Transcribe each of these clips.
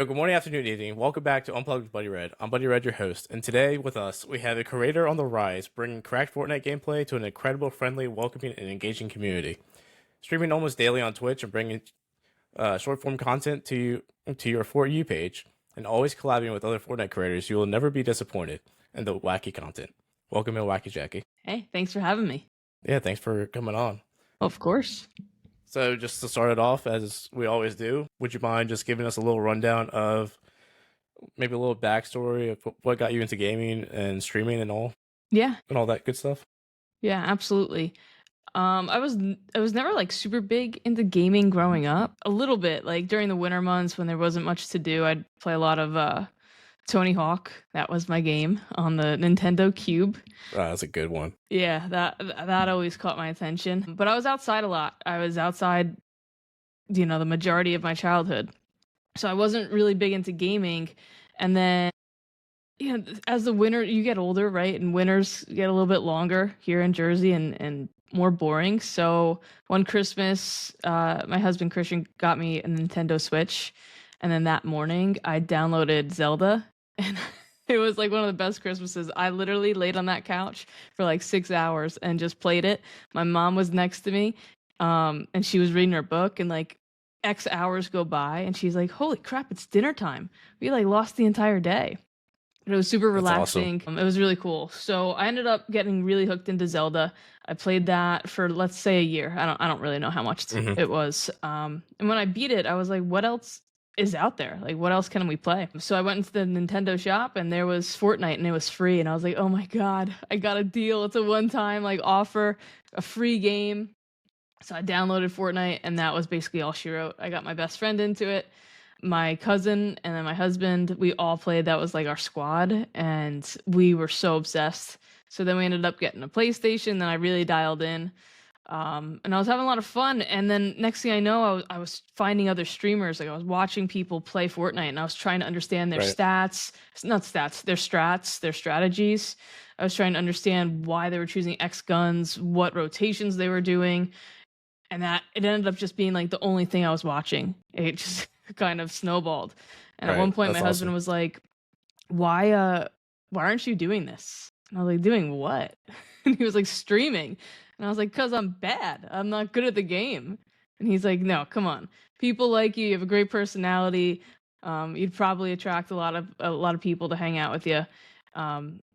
Good morning, afternoon, evening. Welcome back to Unplugged with Buddyred. I'm Buddyred, your host, and today with us we have a creator on the rise, bringing cracked Fortnite gameplay to an incredible, friendly, welcoming, and engaging community. Streaming almost daily on Twitch and bringing short form content to your For You page, and always collaborating with other Fortnite creators, you will never be disappointed in the wacky content. Welcome in, WackyJackie. Hey, thanks for having me. Yeah, thanks for coming on. Of course. So just to start it off, as we always do, would you mind just giving us a little rundown of maybe a little backstory of what got you into gaming and streaming and all Yeah, that good stuff? yeah, absolutely. I was never like super big into gaming growing up. A little bit, like during the winter months when there wasn't much to do, I'd play a lot of Tony Hawk. That was my game on the Nintendo Cube. That's a good one. Yeah, that always caught my attention. But I was outside a lot. I was outside, the majority of my childhood. So I wasn't really big into gaming. And then as the winter you get older, right? And winters get a little bit longer here in Jersey and more boring. So one Christmas, my husband Christian got me a Nintendo Switch, and then that morning I downloaded Zelda, and it was like one of the best Christmases. I literally laid on that couch for like 6 hours and just played it. My mom was next to me, and she was reading her book, and like X hours go by, and she's like, "Holy crap, it's dinner time." We like lost the entire day. It was super That's awesome. relaxing. It was really cool. So I ended up getting really hooked into Zelda. I played that for, let's say, a year. I don't really know how much it was. And when I beat it, I was like, what else is out there? Like, what else can we play? So I went into the Nintendo shop and there was Fortnite and it was free. And I was like, oh my God, I got a deal. It's a one-time like offer, a free game. So I downloaded Fortnite and that was basically all she wrote. I got my best friend into it, my cousin, and then my husband. We all played. That was like our squad, and we were so obsessed. So then we ended up getting a PlayStation. Then I really dialed in, and I was having a lot of fun. And then next thing I know, I was finding other streamers. Like I was watching people play Fortnite, and I was trying to understand their Right. stats, not stats, their strats, their strategies. I was trying to understand why they were choosing X guns, what rotations they were doing, and that it ended up just being like the only thing I was watching. It just kind of snowballed. And at one Right. point That's my husband awesome. was like, why aren't you doing this? And I was like, doing what? And he was like, streaming. And I was like, cuz I'm bad. I'm not good at the game. And he's like, no, come on. People like you. You have a great personality. You'd probably attract a lot of people to hang out with you.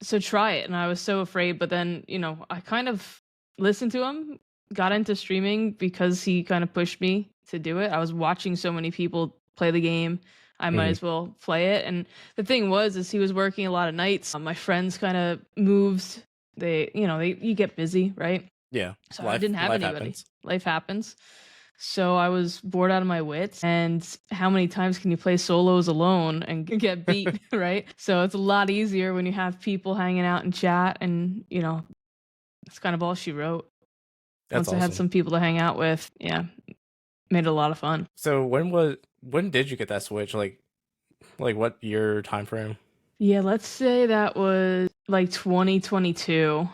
So try it. And I was so afraid, but then, I kind of listened to him, got into streaming because he kind of pushed me to do it. I was watching so many people play the game. I might Mhm. as well play it. And the thing was, is he was working a lot of nights. My friends kind of moved. You get busy, right? Yeah. So I Life didn't have life anybody. happens. Life happens. So I was bored out of my wits. And how many times can you play solos alone and get beat, right? So it's a lot easier when you have people hanging out in chat, and that's kind of all she wrote. That's Once I had awesome. some people to hang out with, yeah, made it a lot of fun. So when did you get that Switch? Like what year time frame? Yeah, let's say that was like 2022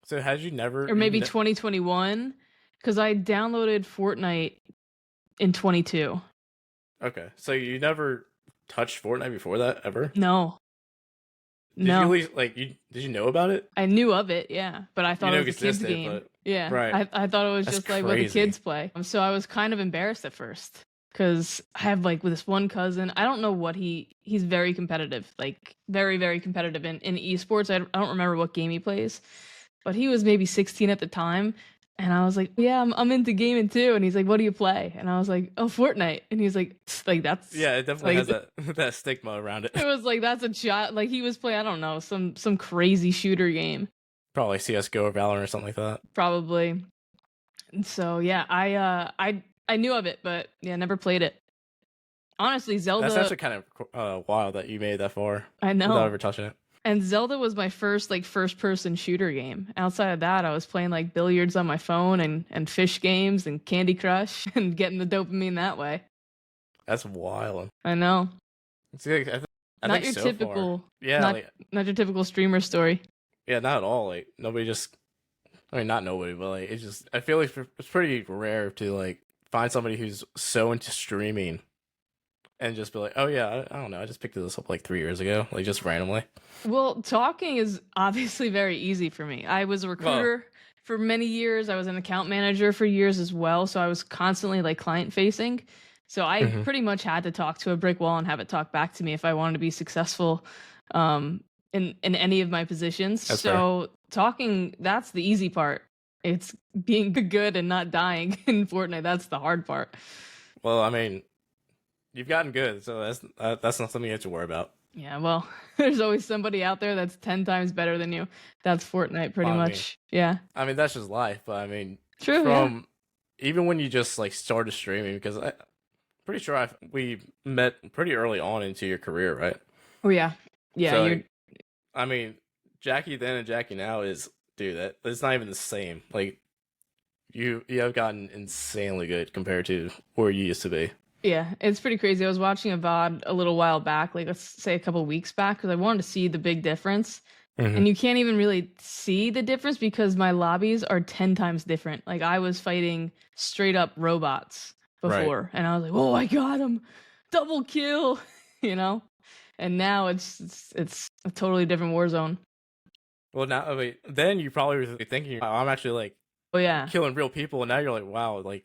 So had you never or maybe you 2021, because I downloaded Fortnite in 22. Okay. So you never touched Fortnite before that ever? No, Did you at no, least did you know about it? I knew of it, yeah, but I You thought it know was it a kid's existed, game. but Yeah, right. I thought it was That's just like what the crazy. kids play. So I was kind of embarrassed at first because I have like with this one cousin. I don't know what he's very competitive, like very very competitive in esports. I don't remember what game he plays, but he was maybe 16 at the time. And I was like, yeah, I'm into gaming too. And he's like, what do you play? And I was like, oh, Fortnite. And he's like, that's Yeah, it definitely like has that that stigma around it. it was like that's a child. Like he was playing, I don't know, some crazy shooter game Probably CS:GO or Valorant or something like that. probably. And so yeah, I knew of it, but yeah, never played it. Honestly, That's Zelda, actually kind of wild that you made it that far I without know. ever touching it. And Zelda was my first like first person shooter game. Outside of that, I was playing like billiards on my phone and fish games and Candy Crush and getting the dopamine that way. That's wild. I know. See, I Not think your so far, typical yeah, not not your typical streamer story. yeah, not at all. Like nobody just, I mean, not nobody, but like it's just, I feel like it's pretty rare to like find somebody who's so into streaming and just be like, oh yeah, I don't know, I just picked this up like 3 years ago, like just randomly. Well, talking is obviously very easy for me. I was a Well, recruiter for many years. I was an account manager for years as well. So I was constantly like client facing. So I mhm, pretty much had to talk to a brick wall and have it talk back to me if I wanted to be successful um, in any of my positions. that's fair. So talking, that's the easy part. It's being good and not dying in Fortnite. That's the hard part. Well, I mean, you've gotten good, so that's not something you have to worry about. Yeah, well, there's always somebody out there that's 10 times better than you. That's Fortnite pretty Well, much. Yeah. I mean that's just life, but I mean, True, yeah. from even when you just like started streaming, because I pretty sure we met pretty early on into your career, right? Oh yeah. Yeah, So you're like, I mean, Jackie then and Jackie now is, dude, that it's not even the same. Like you have gotten insanely good compared to where you used to be. yeah, it's pretty crazy. I was watching a VOD a little while back, like let's say a couple weeks back, because I wanted to see the big difference. Hmm. And you can't even really see the difference because my lobbies are 10 times different. Like I was fighting straight up robots Right. before, and I was like, "Oh, I got him. Double kill." you know? And now it's a totally different war zone. Well, now I mean, then you probably were thinking, wow, I'm actually like Oh yeah. killing real people, and now you're like, wow, like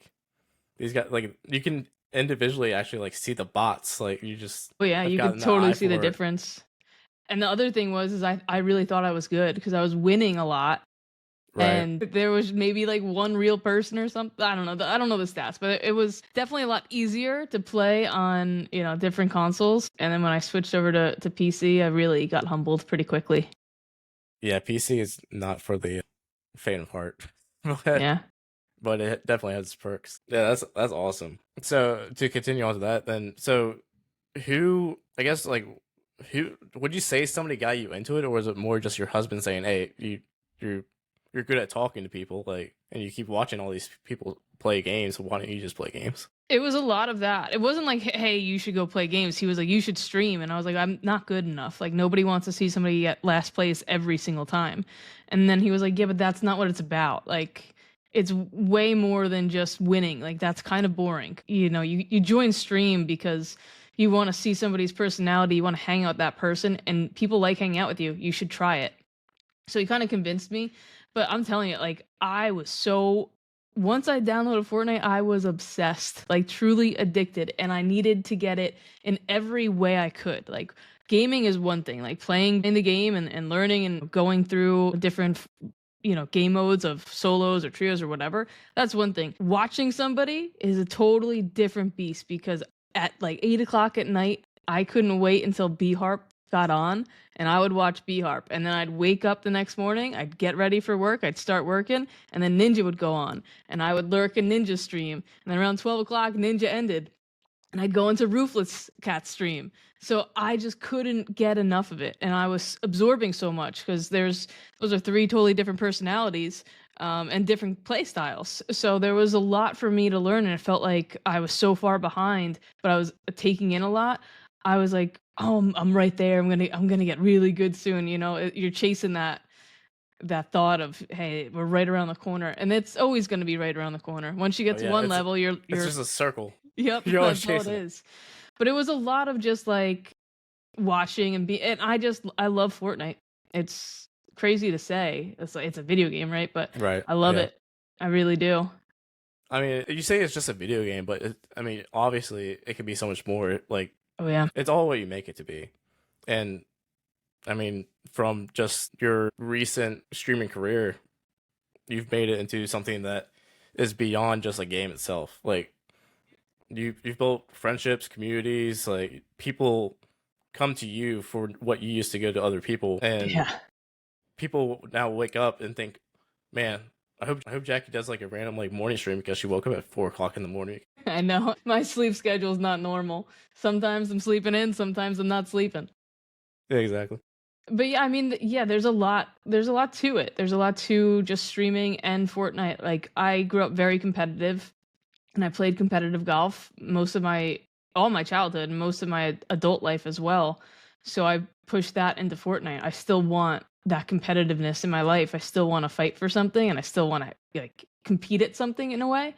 these guys, like you can individually actually like see the bots. Like you just Oh yeah, have you could gotten the totally eye see the for it. difference. And the other thing was is I really thought I was good because I was winning a lot. Right. And there was maybe like one real person or something. I don't know. I don't know the stats, but it was definitely a lot easier to play on, different consoles. And then when I switched over to PC, I really got humbled pretty quickly. Yeah, PC is not for the faint of heart, but Yeah. but it definitely has its perks. Yeah, that's awesome. So to continue on to that, then so who I guess like who would you say somebody got you into it, or was it more just your husband saying, "Hey, you're you're good at talking to people, like, and you keep watching all these people play games, so why don't you just play games?" It was a lot of that. It wasn't like, hey, you should go play games. He was like, you should stream. And I was like, I'm not good enough. Like, nobody wants to see somebody at last place every single time. And then he was like, yeah, but that's not what it's about. Like, it's way more than just winning. Like, that's kind of boring. You join stream because you want to see somebody's personality. You want to hang out with that person. And people like hanging out with you. You should try it. So he kind of convinced me. But I'm telling you, like, I was so once I downloaded Fortnite, I was obsessed, like truly addicted, and I needed to get it in every way I could. Like gaming is one thing, like playing in the game and learning and going through different game modes of solos or trios or whatever. That's one thing. Watching somebody is a totally different beast because at like 8 o'clock at night, I couldn't wait until B Harp got on and I would watch B Harp. And then I'd wake up the next morning, I'd get ready for work, I'd start working, and then Ninja would go on. And I would lurk in Ninja stream. And then around 12 o'clock, Ninja ended. And I'd go into Ruthless Cat stream. So I just couldn't get enough of it. And I was absorbing so much because those are three totally different personalities and different play styles. So there was a lot for me to learn. And it felt like I was so far behind, but I was taking in a lot. I was like, oh, I'm right there. I'm gonna get really good soon. You're chasing that thought of, hey, we're right around the corner, and it's always going to be right around the corner. Once you get But to yeah, one level, it's you're just a circle. yep, You're always that's all it chasing it. is. But it was a lot of just like watching and I love Fortnite. It's crazy to say. It's like it's a video game, right? But Right. I love Yeah. it. I really do. I mean, you say it's just a video game, but I mean, obviously, it can be so much more. Like, Oh yeah. it's all what you make it to be. And I mean, from just your recent streaming career, you've made it into something that is beyond just a game itself. Like, you've built friendships, communities, like people come to you for what you used to go to other people, and Yeah. people now wake up and think, man, I hope Jackie does like a random like morning stream because she woke up at 4 o'clock in the morning. I know. My sleep schedule is not normal. Sometimes I'm sleeping in, sometimes I'm not sleeping. Yeah, exactly. But yeah, I mean, yeah, there's a lot to it. There's a lot to just streaming and Fortnite. Like I grew up very competitive and I played competitive golf all my childhood and most of my adult life as well. So I pushed that into Fortnite. I still want that competitiveness in my life. I still want to fight for something and I still want to like compete at something in a way.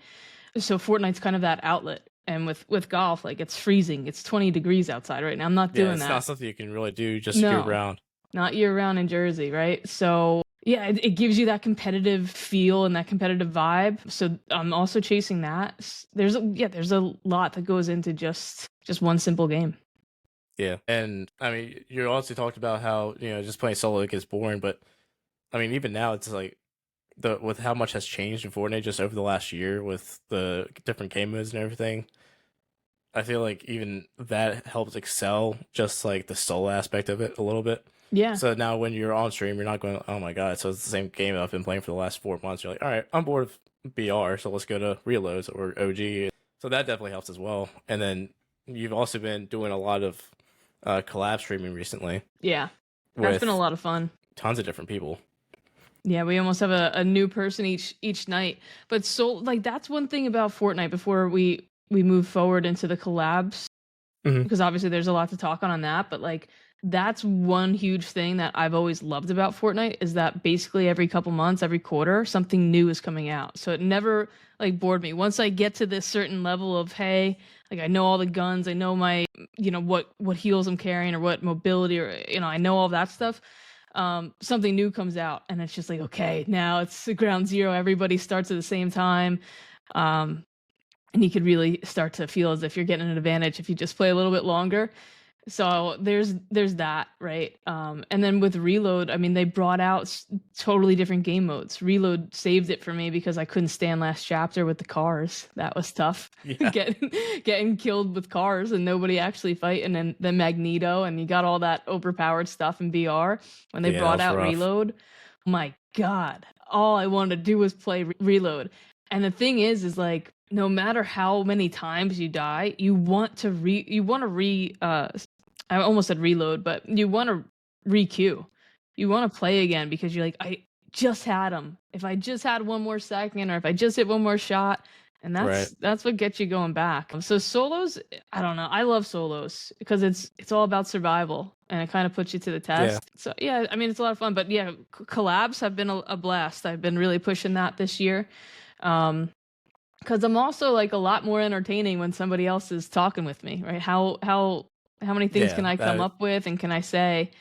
So Fortnite's kind of that outlet. And with golf, like it's freezing. It's 20 degrees outside right now. I'm not Yeah, doing it's that. not something you can really do just year No, round. not year round in Jersey, right? So yeah, it gives you that competitive feel and that competitive vibe. So I'm also chasing that. There's a lot that goes into just one simple game. Yeah, and I mean, you also talked about how just playing solo gets boring, but I mean, even now it's like with how much has changed in Fortnite just over the last year with the different game modes and everything. I feel like even that helps excel just like the solo aspect of it a little bit. Yeah. So now when you're on stream, you're not going, oh my god, so it's the same game I've been playing for the last 4 months. You're like, all right, I'm bored of BR, so let's go to Reloads or OG. So that definitely helps as well. And then you've also been doing a lot of collab streaming recently. Yeah. That's been a lot of fun. Tons of different people. Yeah, we almost have a new person each night. But so like that's one thing about Fortnite before we move forward into the collabs, because obviously there's a lot to talk on that, but like that's one huge thing that I've always loved about Fortnite is that basically every couple months, every quarter, something new is coming out. So it never like bored me. Once I get to this certain level of, hey, like I know all the guns, I know my, what heals I'm carrying or what mobility or, I know all that stuff. Something new comes out and it's just like, okay, now it's ground zero. Everybody starts at the same time. And you could really start to feel as if you're getting an advantage if you just play a little bit longer. So there's that, right? And then with Reload, I mean, they brought out totally different game modes. Reload saved it for me because I couldn't stand last chapter with the cars. That was tough. Yeah. getting killed with cars and nobody actually fighting, and then Magneto, and you got all that overpowered stuff in BR. When they brought out rough. Reload, my God, all I wanted to do was play Reload. And the thing is like, no matter how many times you die, you want to I almost said reload, but you want to re-queue. You want to play again because you're like, I just had him. If I just had one more second, or if I just hit one more shot, and that's what gets you going back. So solos, I don't know. I love solos because it's all about survival and it kind of puts you to the test. Yeah. So yeah, I mean it's a lot of fun. But yeah, collabs have been a blast. I've been really pushing that this year. Because I'm also like a lot more entertaining when somebody else is talking with me, right? How many things can I come up with and can I say?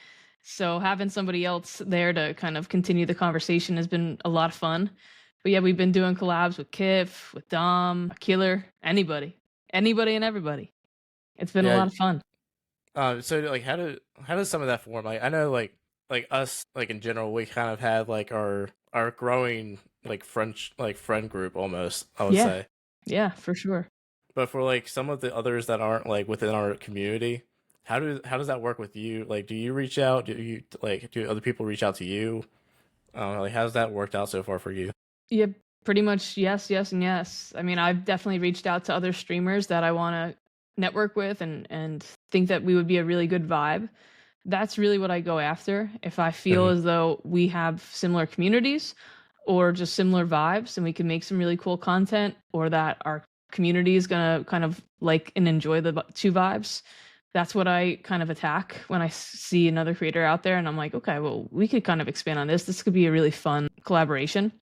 So having somebody else there to kind of continue the conversation has been a lot of fun. But yeah, we've been doing collabs with Kif, with Dom, Killer, anybody and everybody. It's been a lot of fun. So like how does some of that form? Like I know like us like in general we kind of have like our growing like friend group almost, I would say. Yeah, for sure. But for like some of the others that aren't like within our community, how does that work with you? Like do you reach out? Do other people reach out to you? Like how's that worked out so far for you? Yeah, pretty much yes, and yes. I mean, I've definitely reached out to other streamers that I want to network with and think that we would be a really good vibe. That's really what I go after. If I feel as though we have similar communities or just similar vibes and we can make some really cool content, or that our community is going to kind of like and enjoy the two vibes, that's what I kind of attack when I see another creator out there and I'm like, okay, well, we could kind of expand on this. This could be a really fun collaboration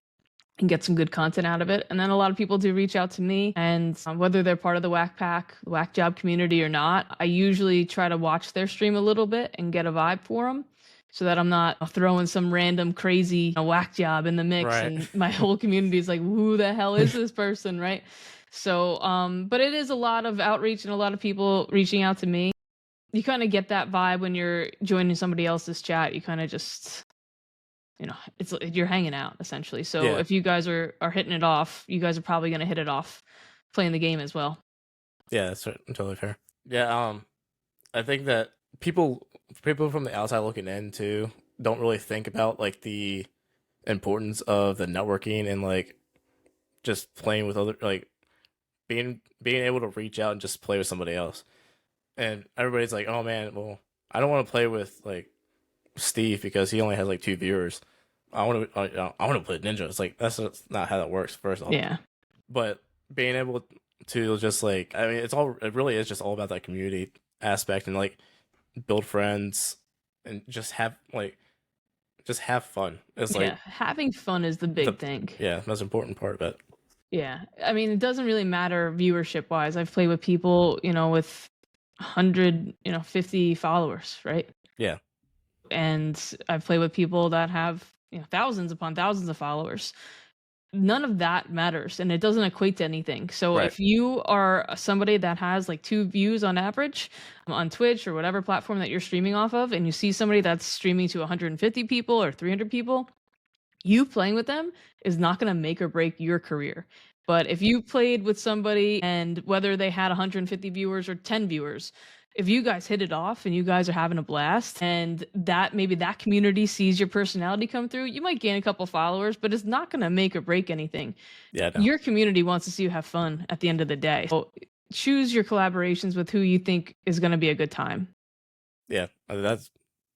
and get some good content out of it. And then a lot of people do reach out to me, and whether they're part of the Whack Pack, Whack Job community or not, I usually try to watch their stream a little bit and get a vibe for them, so that I'm not throwing some random crazy whack job in the mix, right? And my whole community is like, who the hell is this person, right? So, but it is a lot of outreach and a lot of people reaching out to me. You kind of get that vibe when you're joining somebody else's chat. You kind of just, you're hanging out essentially. So if you guys are hitting it off, you guys are probably going to hit it off playing the game as well. Yeah, that's totally fair. Yeah, I think that people from the outside looking in too don't really think about like the importance of the networking and like just playing with other, like being able to reach out and just play with somebody else. And everybody's like, oh man, well, I don't want to play with like Steve because he only has like 2 viewers. I want to play Ninja. It's like that's not how that works. First off, yeah. But being able to just like, I mean, it really is just all about that community aspect and like build friends and just have fun. It's like having fun is the big thing. Yeah, most important part of it. Yeah. I mean, it doesn't really matter viewership wise. I've played with people, with 100, 50 followers, right? Yeah. And I've played with people that have, thousands upon thousands of followers. None of that matters and it doesn't equate to anything. So Right. if you are somebody that has like 2 views on average on Twitch or whatever platform that you're streaming off of, and you see somebody that's streaming to 150 people or 300 people, you playing with them is not going to make or break your career. But if you played with somebody and whether they had 150 viewers or 10 viewers, if you guys hit it off and you guys are having a blast and that maybe that community sees your personality come through, you might gain a couple followers, but it's not going to make or break anything. Yeah. No. Your community wants to see you have fun at the end of the day. So choose your collaborations with who you think is going to be a good time. Yeah, that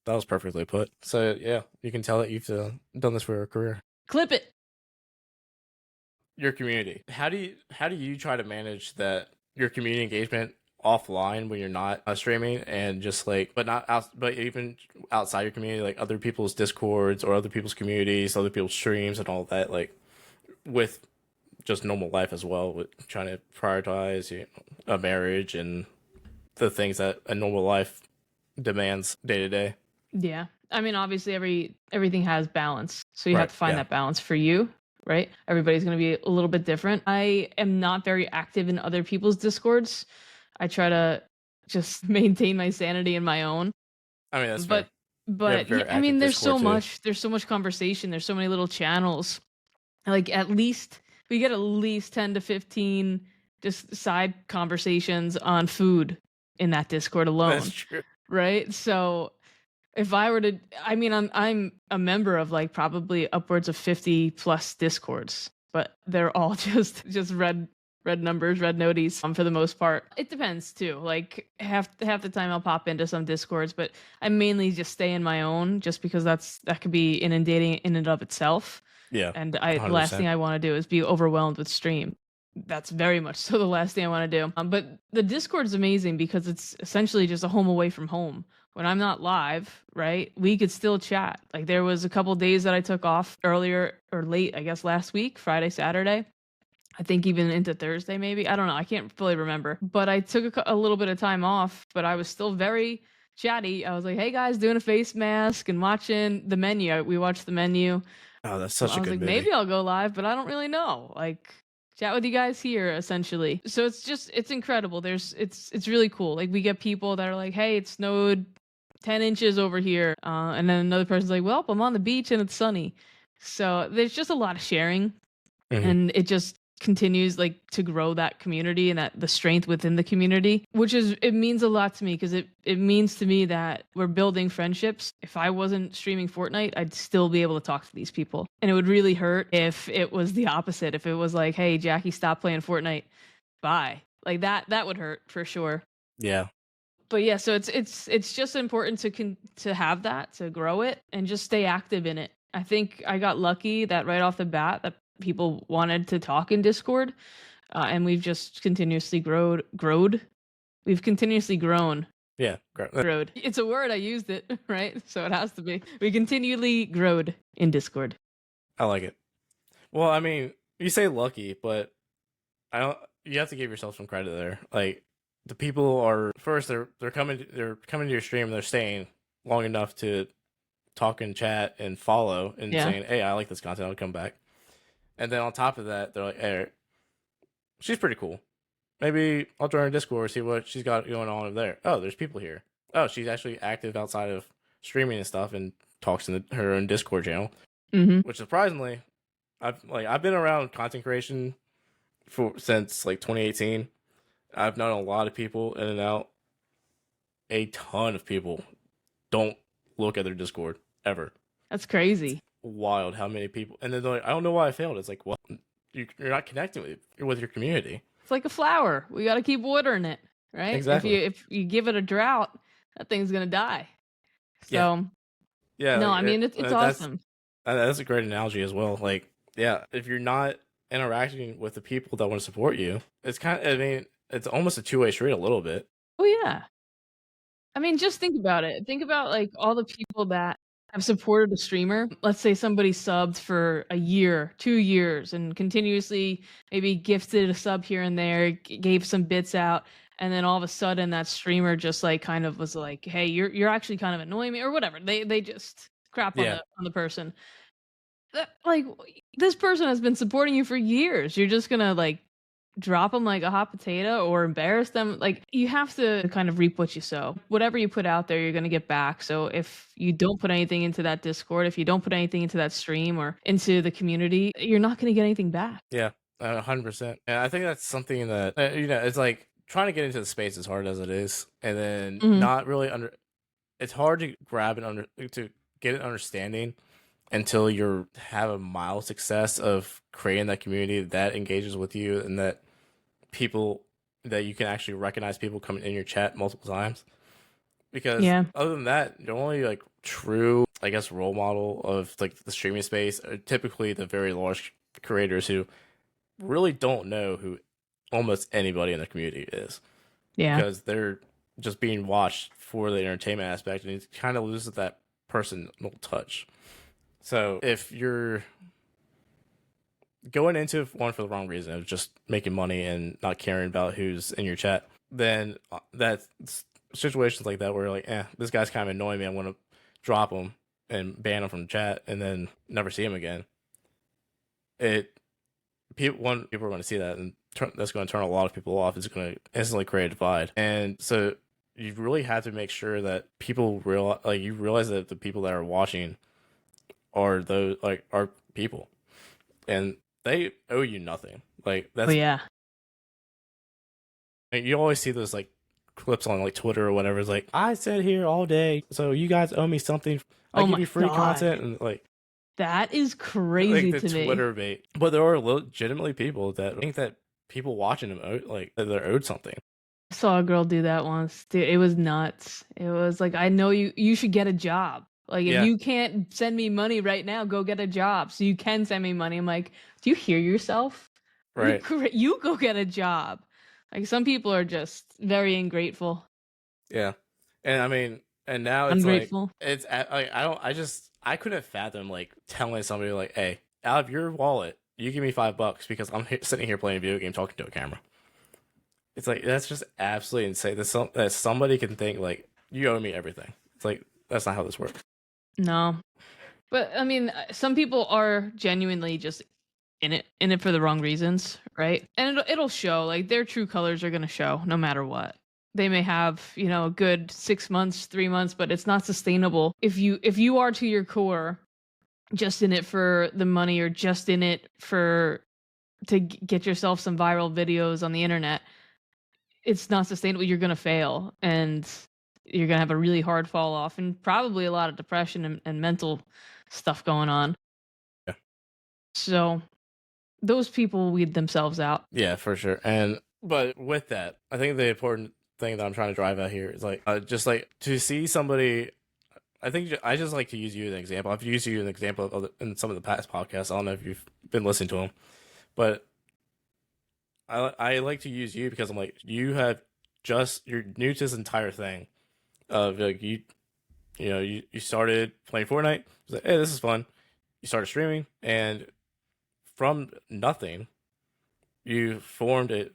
was perfectly put. So yeah, you can tell that you've done this for a career. Clip it. Your community. How do you try to manage that your community engagement offline when you're not streaming and just like, but even outside your community, like other people's discords or other people's communities, other people's streams and all that, like with just normal life as well, with trying to prioritize a marriage and the things that a normal life demands day to day. Yeah. I mean, obviously everything has balance. So you Right, have to find yeah. that balance for you, right? Everybody's going to be a little bit different. I am not very active in other people's discords. I try to just maintain my sanity in my own. I mean, that's But fair. but very yeah, I mean active there's so Discord, too. much conversation, there's so many little channels. Like at least we get at least 10 to 15 just side conversations on food in that Discord alone. That's true. Right? So if I were to, I mean, I'm a member of like probably upwards of 50 plus discords, but they're all just red numbers, red noties for the most part. It depends too. Like half the time I'll pop into some discords, but I mainly just stay in my own just because that could be inundating in and of itself. Yeah. And the last 100%. thing I want to do is be overwhelmed with stream. That's very much so the last thing I want to do. But the Discord is amazing because it's essentially just a home away from home. When I'm not live, right, we could still chat. Like there was a couple days that I took off earlier or late, I guess last week, Friday, Saturday. I think even into Thursday, maybe. I don't know. I can't fully remember. But I took a little bit of time off, but I was still very chatty. I was like, hey guys, doing a face mask and watching the menu. We watched the menu. Oh, that's such a good movie. Maybe I'll go live, but I don't really know. Like, chat with you guys here, essentially. So it's incredible. It's really cool. Like we get people that are like, hey, it snowed 10 inches over here. And then another person's like, well, I'm on the beach and it's sunny. So there's just a lot of sharing. Mhm. And it just continues like to grow that community and that the strength within the community, it means a lot to me because it means to me that we're building friendships. If I wasn't streaming Fortnite, I'd still be able to talk to these people. And it would really hurt if it was the opposite. If it was like, hey, Jackie, stop playing Fortnite. Bye. Like that would hurt for sure. Yeah. But yeah, so it's just important to have that, to grow it and just stay active in it. I think I got lucky that right off the bat that people wanted to talk in Discord, and we've just continuously growed. We've continuously grown. Yeah. Growed. It's a word, I used it, right? So it has to be. We continually growed in Discord. I like it. Well, I mean, you say lucky, but you have to give yourself some credit there. Like the people are first they're coming to your stream and they're staying long enough to talk and chat and follow and saying, hey, I like this content, I'll come back. And then on top of that, they're like, hey, she's pretty cool. Maybe I'll join her Discord, see what she's got going on over there. Oh, there's people here. Oh, she's actually active outside of streaming and stuff and talks in her own Discord channel. Mm-hmm. Which surprisingly, I've been around content creation since like 2018. I've known a lot of people in and out. A ton of people don't look at their Discord ever. That's crazy. Wild how many people, and then they're like, I don't know why I failed. It's like, well, you're not connecting with your community. It's like a flower. We got to keep watering it, right? Exactly. If you give it a drought, that thing's gonna die. So yeah. No, I mean it's awesome. That's a great analogy as well. Like, yeah, if you're not interacting with the people that want to support you, it's it's almost a two-way street a little bit. Oh yeah. I mean, just think about it. Think about like all the people that have supported a streamer. Let's say somebody subbed for a year, 2 years, and continuously maybe gifted a sub here and there, gave some bits out, and then all of a sudden that streamer just like kind of was like, "Hey, you're actually kind of annoying me," or whatever. They just crap on Yeah. the person. Like, this person has been supporting you for years. You're just gonna like drop them like a hot potato or embarrass them. Like, you have to kind of reap what you sow. Whatever you put out there, you're going to get back. So if you don't put anything into that Discord, if you don't put anything into that stream or into the community, you're not going to get anything back. Yeah, 100%. And I think that's something that it's like trying to get into the space as hard as it is, and then not really it's hard to grab and to get an understanding until you have a mild success of creating that community that engages with you, and that people that you can actually recognize people coming in your chat multiple times. Because other than that, the only like true, I guess, role model of like the streaming space are typically the very large creators who really don't know who almost anybody in the community is. Yeah. Because they're just being watched for the entertainment aspect, and it kind of loses that personal touch. So if you're going into one for the wrong reason of just making money and not caring about who's in your chat, then that situations like that where you're like, this guy's kind of annoying me, I'm going to drop him and ban him from the chat and then never see him again. People are going to see that, and that's going to turn a lot of people off. It's going to instantly create a divide. And so you really have to make sure that people realize that the people that are watching are those are people, and they owe you nothing. Like, that's you always see those like clips on like Twitter or whatever. It's like, I sat here all day, so you guys owe me something. I give you free content, and like, that is crazy like the to Twitter bait. But there are legitimately people that think that people watching them they're owed something. I saw a girl do that once, dude. It was nuts. It was like, I know you should get a job. Like, if you can't send me money right now, go get a job so you can send me money. I'm like, do you hear yourself? Right. You go get a job. Like, some people are just very ungrateful. Yeah. And I mean, and now it's ungrateful. Like, it's like, I couldn't fathom like telling somebody like, hey, out of your wallet, you give me $5 because I'm sitting here playing a video game talking to a camera. It's like, that's just absolutely insane that somebody can think like, you owe me everything. It's like, that's not how this works. No. But I mean, some people are genuinely just in it for the wrong reasons, right? And it'll show. Like, their true colors are going to show no matter what. They may have, a good 6 months, 3 months, but it's not sustainable. If you are to your core just in it for the money, or just in it to get yourself some viral videos on the internet, it's not sustainable. You're going to fail, and you're going to have a really hard fall off, and probably a lot of depression and mental stuff going on. Yeah. So those people weed themselves out. Yeah, for sure. But with that, I think the important thing that I'm trying to drive at here is like, just like to see somebody. I think I just like to use you as an example. I've used you as an example in some of the past podcasts. I don't know if you've been listening to them, but I like to use you because I'm like, you're new to this entire thing. Like you started playing Fortnite. It was like, hey, this is fun. You started streaming, and from nothing, you formed an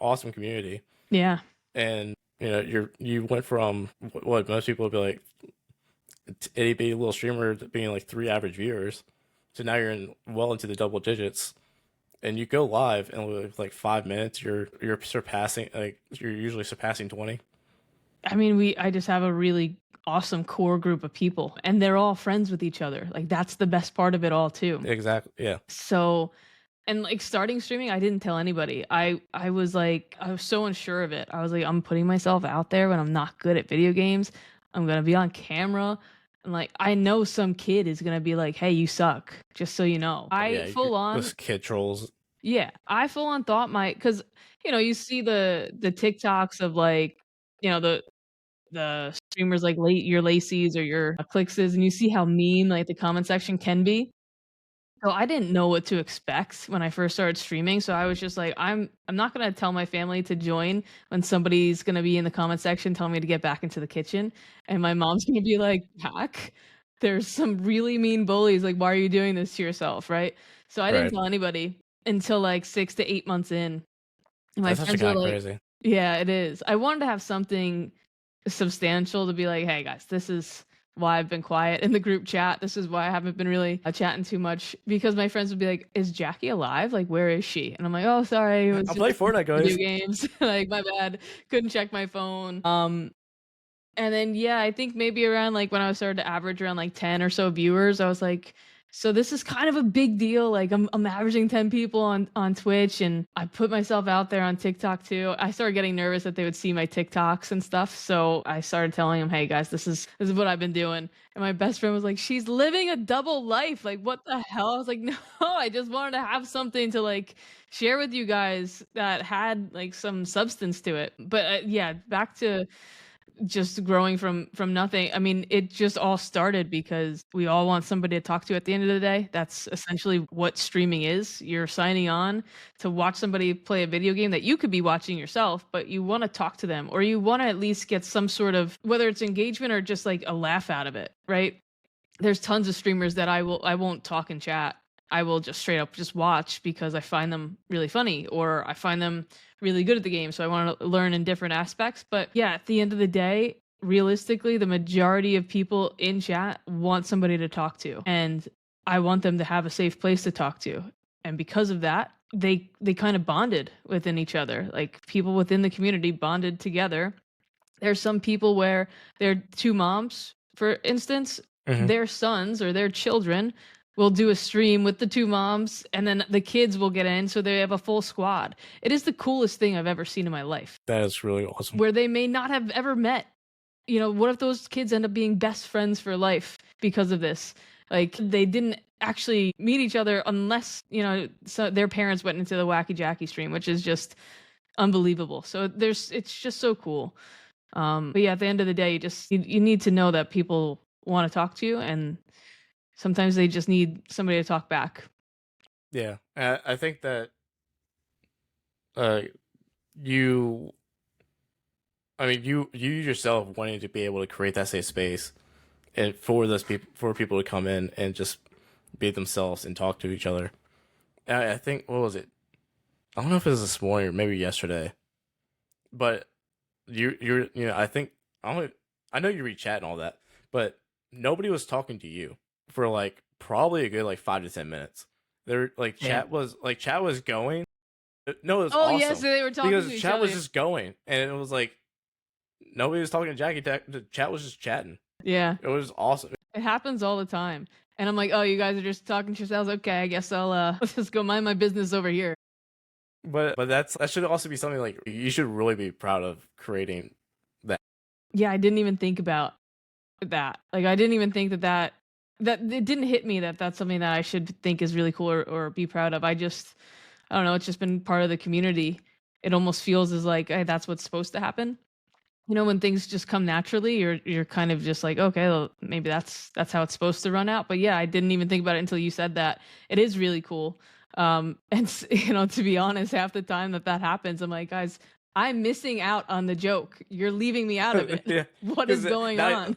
awesome community. Yeah. And you went from what most people would be like, itty bitty little streamer being like 3 average viewers, to now you're well into the double digits, and you go live, and with like 5 minutes, you're surpassing, like, you're usually surpassing 20. I mean, I just have a really awesome core group of people, and they're all friends with each other. Like, that's the best part of it all too. Exactly. Yeah. So, and like, starting streaming, I didn't tell anybody. I was so unsure of it. I was like, I'm putting myself out there when I'm not good at video games. I'm going to be on camera. And like, I know some kid is going to be like, hey, you suck, just so you know. Those kid trolls. Yeah. I full on thought because, you see the TikToks of like, the streamers like your Lacey's or your Clixes, and you see how mean like the comment section can be. So I didn't know what to expect when I first started streaming. So I was just like, I'm not gonna tell my family to join when somebody's gonna be in the comment section telling me to get back into the kitchen, and my mom's gonna be like, hack. there's some really mean bullies like, why are you doing this to yourself, right? So I didn't Right. tell anybody until like 6 to 8 months in. And my That's actually friends were kind of like, crazy. yeah, it is. I wanted to have something substantial to be like, hey guys, this is why I've been quiet in the group chat. This is why I haven't been really chatting too much, because my friends would be like, is Jackie alive? Like, where is she? And I'm like, oh, sorry, it was I just play Fortnite, video guys. games. Like, my bad. Couldn't check my phone. And then yeah, I think maybe around like when I started to average around like 10 or so viewers, I was like, so this is kind of a big deal. Like I'm averaging 10 people on Twitch, and I put myself out there on TikTok too. I started getting nervous that they would see my TikToks and stuff. So I started telling them, hey guys, this is what I've been doing. And my best friend was like, she's living a double life. Like, what the hell? I was like, no, I just wanted to have something to like share with you guys that had like some substance to it. But yeah, back to just growing from nothing. I mean, it just all started because we all want somebody to talk to at the end of the day. That's essentially what streaming is. You're signing on to watch somebody play a video game that you could be watching yourself, but you want to talk to them, or you want to at least get some sort of, whether it's engagement or just like a laugh out of it, right? There's tons of streamers that I won't talk in chat. I will just straight up just watch because I find them really funny, or I find them really good at the game, so I want to learn in different aspects. But yeah, at the end of the day, realistically, the majority of people in chat want somebody to talk to, and I want them to have a safe place to talk to. And because of that, they kind of bonded within each other. Like, people within the community bonded together. There's some people where they're two moms, for instance, Hmm. their sons or their children will do a stream with the two moms, and then the kids will get in, so they have a full squad. It is the coolest thing I've ever seen in my life, That is really awesome. where they may not have ever met. You know, what if those kids end up being best friends for life because of this? Like, they didn't actually meet each other unless, so their parents went into the WackyJackie stream, which is just unbelievable. So it's just so cool. But yeah, at the end of the day, you need to know that people want to talk to you, and sometimes they just need somebody to talk back. Yeah, I think that uh, you, I mean, you yourself wanting to be able to create that safe space, and for people to come in and just be themselves and talk to each other. I think, what was it? I don't know if it was this morning or maybe yesterday, but I think I know you read chat and all that, but nobody was talking to you for like probably a good like 5 to 10 minutes. There like Yeah. chat was going. No, it was Oh yeah, awesome so they were talking because to each chat other. was just going, and it was like nobody was talking to Jackie. The chat was just chatting. Yeah, It was awesome. it happens all the time. And I'm like, oh, you guys are just talking to yourselves. Okay, I guess I'll just go mind my business over here. But that should also be something like you should really be proud of creating that. Yeah, I didn't even think about that. Like, I didn't even think that it didn't hit me that that's something that I should think is really cool, or be proud of. I don't know. It's just been part of the community. It almost feels as like, hey, that's what's supposed to happen. You know, when things just come naturally, you're kind of just like, okay, well, maybe that's how it's supposed to run out. But yeah, I didn't even think about it until you said that. It is really cool. And to be honest, half the time that happens, I'm like, guys, I'm missing out on the joke. You're leaving me out of it. Yeah, What is going on?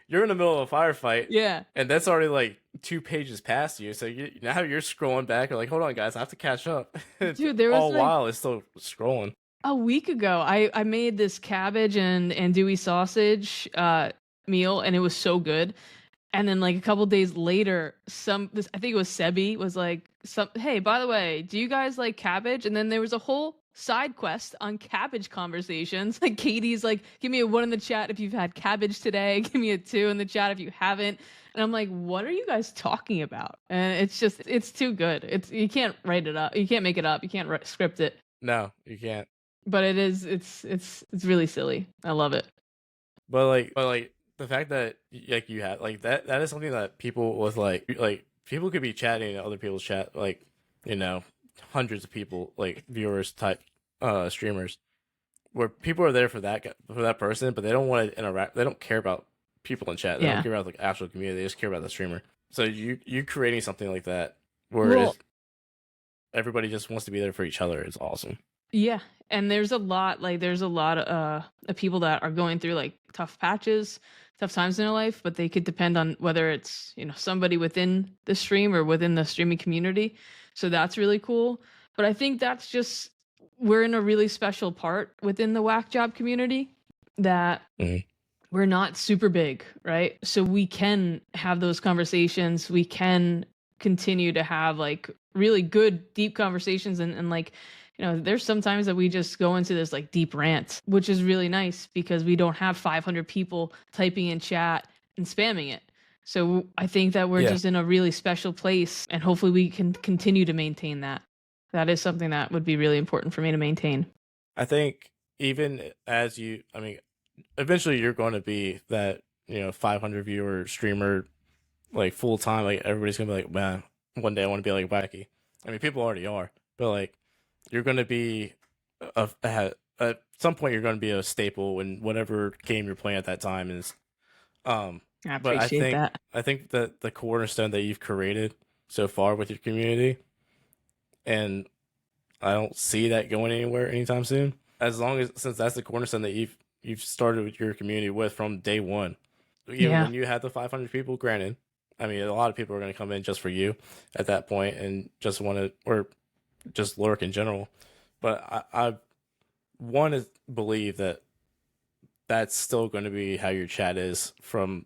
You're in the middle of a firefight, Yeah. and that's already like 2 pages past you. So now you're scrolling back. You're like, hold on, guys, I have to catch up. Dude, there was all like while it's still scrolling. a week ago, I made this cabbage and andouille sausage meal, and it was so good. And then like a couple days later, I think it was Sebi was like, hey, by the way, do you guys like cabbage? And then there was a whole side quest on cabbage conversations. Like, Katie's like, give me a 1 in the chat if you've had cabbage today. Give me a 2 in the chat if you haven't. And I'm like, what are you guys talking about? And it's too good. You can't write it up. You can't make it up. You can't script it. No, you can't. But it's really silly. I love it. But like the fact that like you have like that is something that people with like people could be chatting in other people's chat, like, hundreds of people, like viewers type streamers, where people are there for that person, but they don't want to interact. They don't care about people in chat. They don't care about like actual community. They just care about the streamer. So you creating something like that where everybody just wants to be there for each other is awesome. Yeah, and there's a lot of people that are going through like tough patches, tough times in their life, but they could depend on whether it's, somebody within the stream or within the streaming community. So that's really cool. But I think that's just we're in a really special part within the whack job community that Mhm. we're not super big, right? So we can have those conversations. We can continue to have like really good, deep conversations. And like, there's sometimes that we just go into this like deep rant, which is really nice because we don't have 500 people typing in chat and spamming it. So I think that we're Yeah. just in a really special place and hopefully we can continue to maintain that. That is something that would be really important for me to maintain. I think even as I mean, eventually you're going to be that 500 viewer streamer like full time. Like everybody's gonna be like, man, one day I want to be like Wacky. I mean, people already are, but like you're going to be at some point you're going to be a staple in whatever game you're playing at that time is. I But appreciate that. I think that the cornerstone that you've created so far with your community, and I don't see that going anywhere anytime soon. As long as since that's the cornerstone that you've started with your community with from day one. Even when you had the 500 people, granted, I mean a lot of people are going to come in just for you at that point and just want to or just lurk in general. But I want to believe that that's still going to be how your chat is from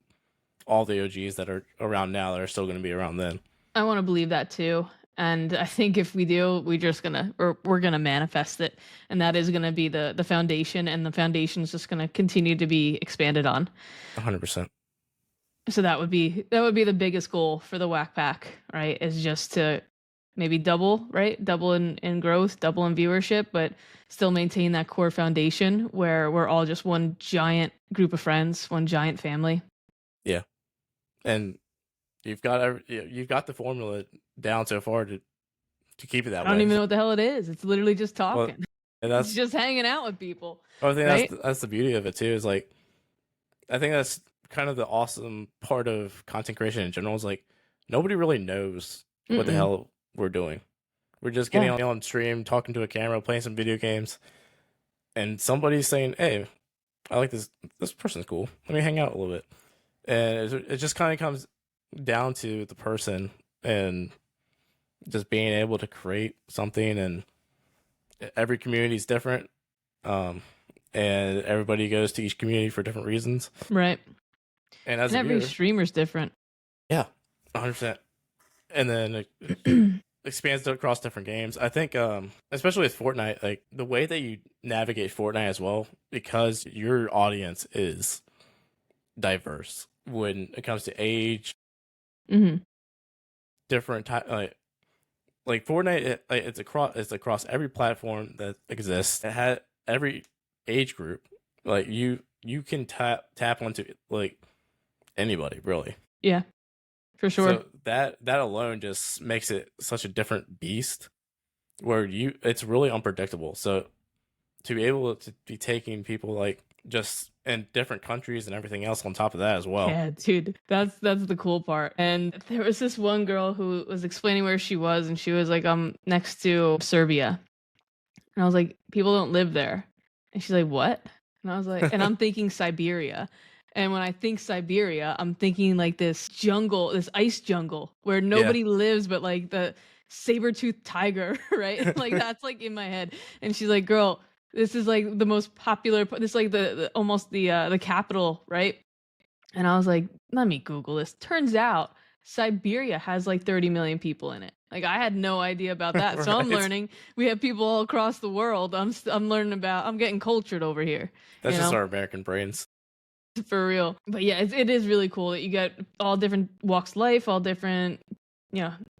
all the OGs that are around now that are still going to be around then. I want to believe that too. And I think if we do, we're gonna manifest it, and that is gonna be the foundation, and the foundation is just gonna continue to be expanded on. 100%. So that would be the biggest goal for the Whack Pack, right? Is just to maybe double, right? Double in growth, double in viewership, but still maintain that core foundation where we're all just one giant group of friends, one giant family. Yeah, and you've got the formula down so far to keep it that way. I don't even know what the hell it is. It's literally just talking. Well, and that's it's just hanging out with people. I think right? that's the beauty of it too. Is like I think that's kind of the awesome part of content creation in general. Is like nobody really knows what the hell we're doing. We're just getting on stream, talking to a camera, playing some video games, and somebody's saying, "Hey, I like this. This person's cool. Let me hang out a little bit." And it just kind of comes down to the person and just being able to create something. And every community is different, and everybody goes to each community for different reasons. Right. And as every streamer's different. Yeah, 100%. And then expands across different games. I think, especially with Fortnite, like the way that you navigate Fortnite as well, because your audience is diverse when it comes to age, different type, like Fortnite, it's across every platform that exists. It had every age group. Like you can tap onto like anybody, really. Yeah. For sure. So that alone just makes it such a different beast where it's really unpredictable. So to be able to be taking people like just in different countries and everything else on top of that as well. Yeah, dude, that's the cool part. And there was this one girl who was explaining where she was, and she was like, "I'm next to Serbia," and I was like, "People don't live there," and she's like, "What?" And I was like, and I'm thinking Siberia. And when I think Siberia, I'm thinking like this jungle, this ice jungle where nobody lives but like the saber-toothed tiger, right? Like that's like in my head. And she's like, "Girl, this is like the most popular, this is like the almost the capital, right?" And I was like, let me Google this. Turns out Siberia has like 30 million people in it. Like I had no idea about that. Right. So I'm learning. We have people all across the world. I'm learning about. I'm getting cultured over here. That's just our American brains. For real. But yeah, it is really cool that you get all different walks of life, all different,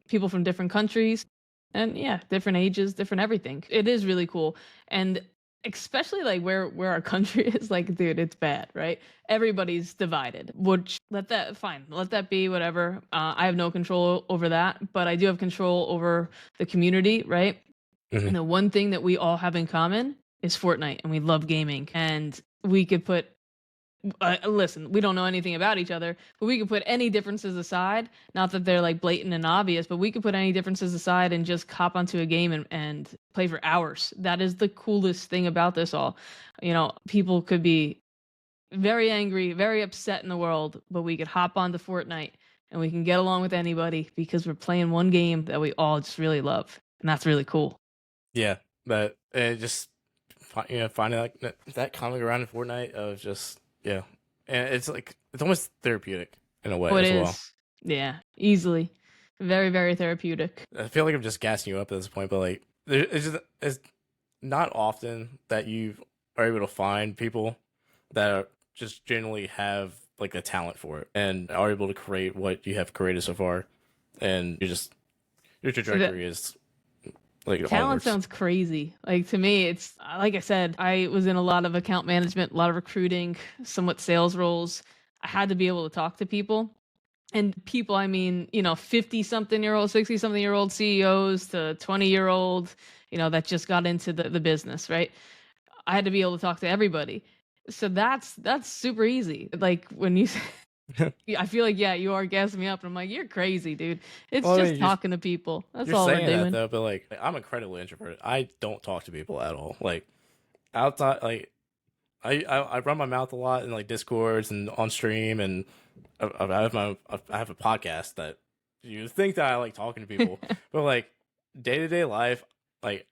people from different countries, and yeah, different ages, different everything. It is really cool. And especially like where our country is, like, dude, it's bad, right? Everybody's divided, which let that be, whatever. I have no control over that, but I do have control over the community, right? And the one thing that we all have in common is Fortnite, and we love gaming, and we could put listen, we don't know anything about each other, but we could put any differences aside. Not that they're like blatant and obvious, but we could put any differences aside and just hop onto a game and play for hours. That is the coolest thing about this all. You know, people could be very angry, very upset in the world, but we could hop onto Fortnite and we can get along with anybody because we're playing one game that we all just really love. And that's really cool. Yeah, but it just, finding like that common ground in Fortnite of just, yeah. And it's like, it's almost therapeutic in a way as well. Yeah, easily. Very, very therapeutic. I feel like I'm just gassing you up at this point, but like, it's not often that you are able to find people that are just generally have like a talent for it and are able to create what you have created so far. And your trajectory is like talent onwards. Sounds crazy. Like to me, it's like I said, I was in a lot of account management, a lot of recruiting, somewhat sales roles. I had to be able to talk to people. And people, I mean, 50-something-year-old, 60-something-year-old CEOs to 20-year-old, that just got into the business, right? I had to be able to talk to everybody. So that's super easy. Like when you I feel like, yeah, you are gassing me up and I'm like, you're crazy, dude. It's just talking to people. That's all we're doing. That, though, but like I'm incredibly introverted. I don't talk to people at all. Like outside, like I run my mouth a lot in like Discords and on stream, and I have a podcast that you think that I like talking to people, but like day-to-day life, like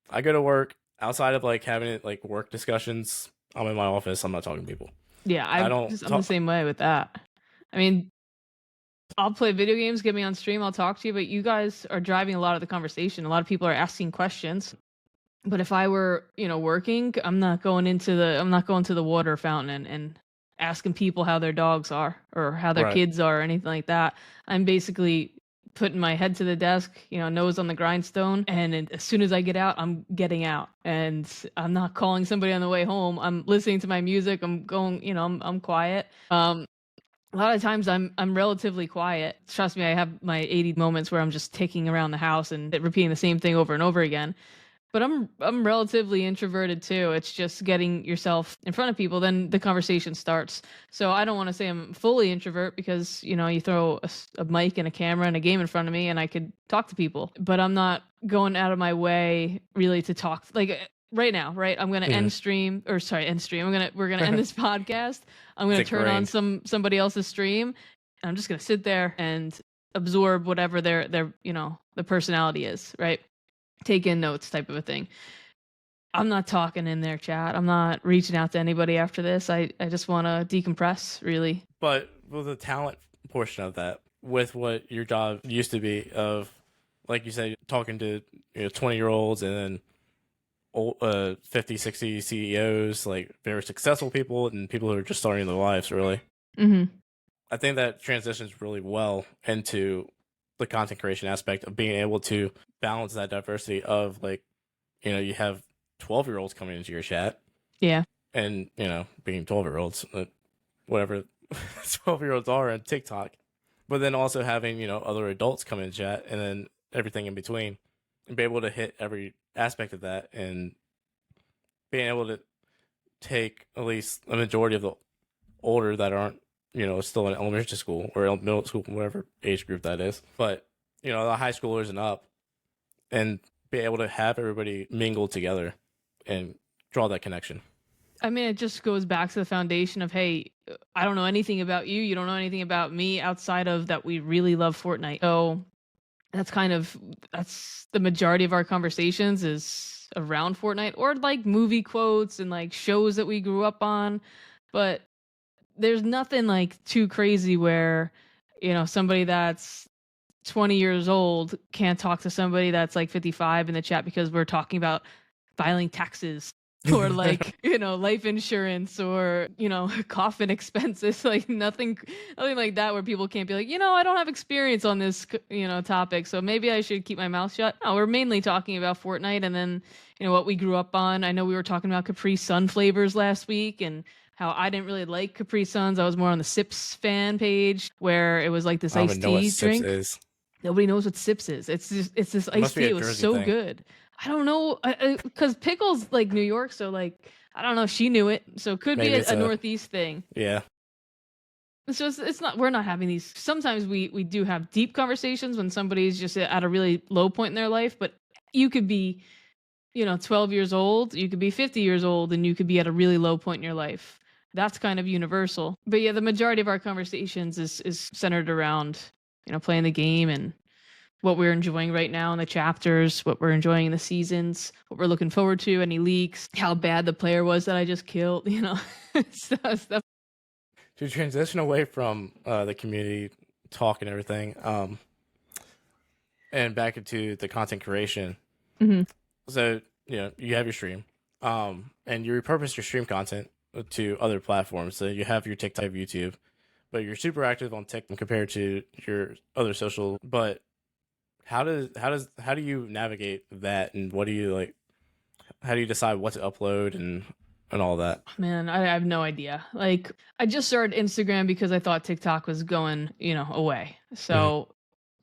I go to work outside of like having like work discussions. I'm in my office. I'm not talking to people. Yeah, I'm the same way with that. I mean, I'll play video games, get me on stream, I'll talk to you, but you guys are driving a lot of the conversation. A lot of people are asking questions. But if I were, working, I'm not going to the water fountain and asking people how their dogs are or how their kids are or anything like that. I'm basically putting my head to the desk, nose on the grindstone, and as soon as I get out, I'm getting out. And I'm not calling somebody on the way home. I'm listening to my music. I'm going, I'm quiet. A lot of times I'm relatively quiet. Trust me, I have my 80 moments where I'm just ticking around the house and repeating the same thing over and over again. But I'm relatively introverted too. It's just getting yourself in front of people, then the conversation starts. So I don't want to say I'm fully introvert because, you throw a mic and a camera and a game in front of me and I could talk to people. But I'm not going out of my way really to talk. Like right now, right? I'm going to end stream. We're going to end this podcast. I'm going to turn on somebody else's stream. And I'm just going to sit there and absorb whatever their the personality is, right? Take in notes type of a thing. I'm not talking in their chat. I'm not reaching out to anybody after this. I just want to decompress, really. But with the talent portion of that, with what your job used to be of, like you said, talking to 20-year-olds and then old 50, 60 CEOs, like very successful people and people who are just starting their lives, really. Mm-hmm. I think that transitions really well into the content creation aspect of being able to balance that diversity of like, you have 12-year-olds coming into your chat. Yeah. And, being 12-year-olds, whatever 12-year-olds are on TikTok, but then also having, other adults come in chat and then everything in between and be able to hit every aspect of that and being able to take at least a majority of the older that aren't, still in elementary school or middle school, whatever age group that is. But, the high schoolers and up, and be able to have everybody mingle together and draw that connection. I mean, it just goes back to the foundation of, hey, I don't know anything about you. You don't know anything about me outside of that we really love Fortnite. So that's the majority of our conversations is around Fortnite or like movie quotes and like shows that we grew up on. But there's nothing like too crazy where, somebody that's 20 years old can't talk to somebody that's like 55 in the chat because we're talking about filing taxes or like, life insurance or, coffin expenses, like nothing like that where people can't be like, I don't have experience on this, topic. So maybe I should keep my mouth shut. No, we're mainly talking about Fortnite and then, what we grew up on. I know we were talking about Capri Sun flavors last week and how I didn't really like Capri Suns. I was more on the Sips fan page where it was like this iced tea drink. Nobody knows what Sips is. It's this iced tea. It was so good. I don't know, because Pickle's like New York, so like I don't know if she knew it, so it could be Maybe it's a a Northeast thing. yeah. So it's not, we're not having these. Sometimes we do have deep conversations when somebody's just at a really low point in their life, but you could be, 12 years old, you could be 50 years old, and you could be at a really low point in your life. That's kind of universal. But yeah, the majority of our conversations is centered around, playing the game and what we're enjoying right now in the chapters, what we're enjoying in the seasons, what we're looking forward to, any leaks, how bad the player was that I just killed, stuff. To transition away from the community talk and everything, and back into the content creation. Mhm. So you have your stream, and you repurpose your stream content to other platforms. So you have your TikTok, YouTube, but you're super active on TikTok compared to your other social. But how do you navigate that, and what do you like? How do you decide what to upload and all that? Man, I have no idea. Like, I just started Instagram because I thought TikTok was going, away. So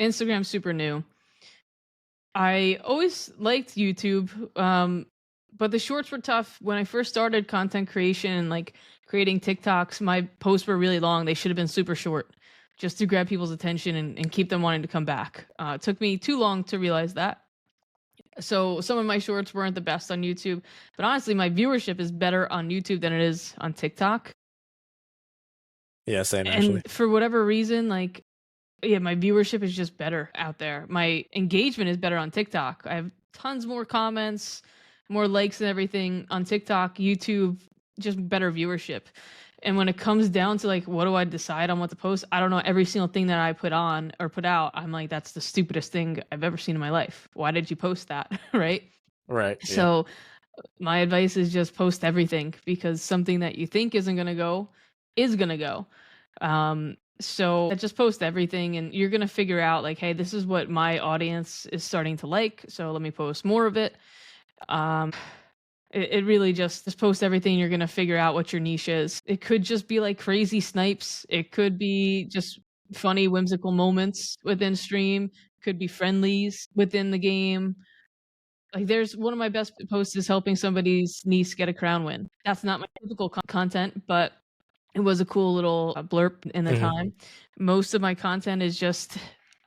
Instagram's super new. I always liked YouTube, but the shorts were tough. When I first started content creation and like creating TikToks, my posts were really long. They should have been super short just to grab people's attention and keep them wanting to come back. It took me too long to realize that. So some of my shorts weren't the best on YouTube, but honestly, my viewership is better on YouTube than it is on TikTok. Yeah, same actually. And for whatever reason, like, yeah, my viewership is just better out there. My engagement is better on TikTok. I have tons more comments, more likes and everything on TikTok. YouTube, just better viewership. And when it comes down to like, what do I decide on what to post? I don't know. Every single thing that I put on or put out, I'm like, that's the stupidest thing I've ever seen in my life. Why did you post that? Right. Right. Yeah. So my advice is just post everything, because something that you think isn't going to go is going to go. So just post everything, and you're going to figure out like, hey, this is what my audience is starting to like, so let me post more of it. It really just post everything. You're going to figure out what your niche is. It could just be like crazy snipes. It could be just funny, whimsical moments within stream. Could be friendlies within the game. Like, there's one of my best posts is helping somebody's niece get a crown win. That's not my typical content, but it was a cool little blurb in the time. Most of my content is just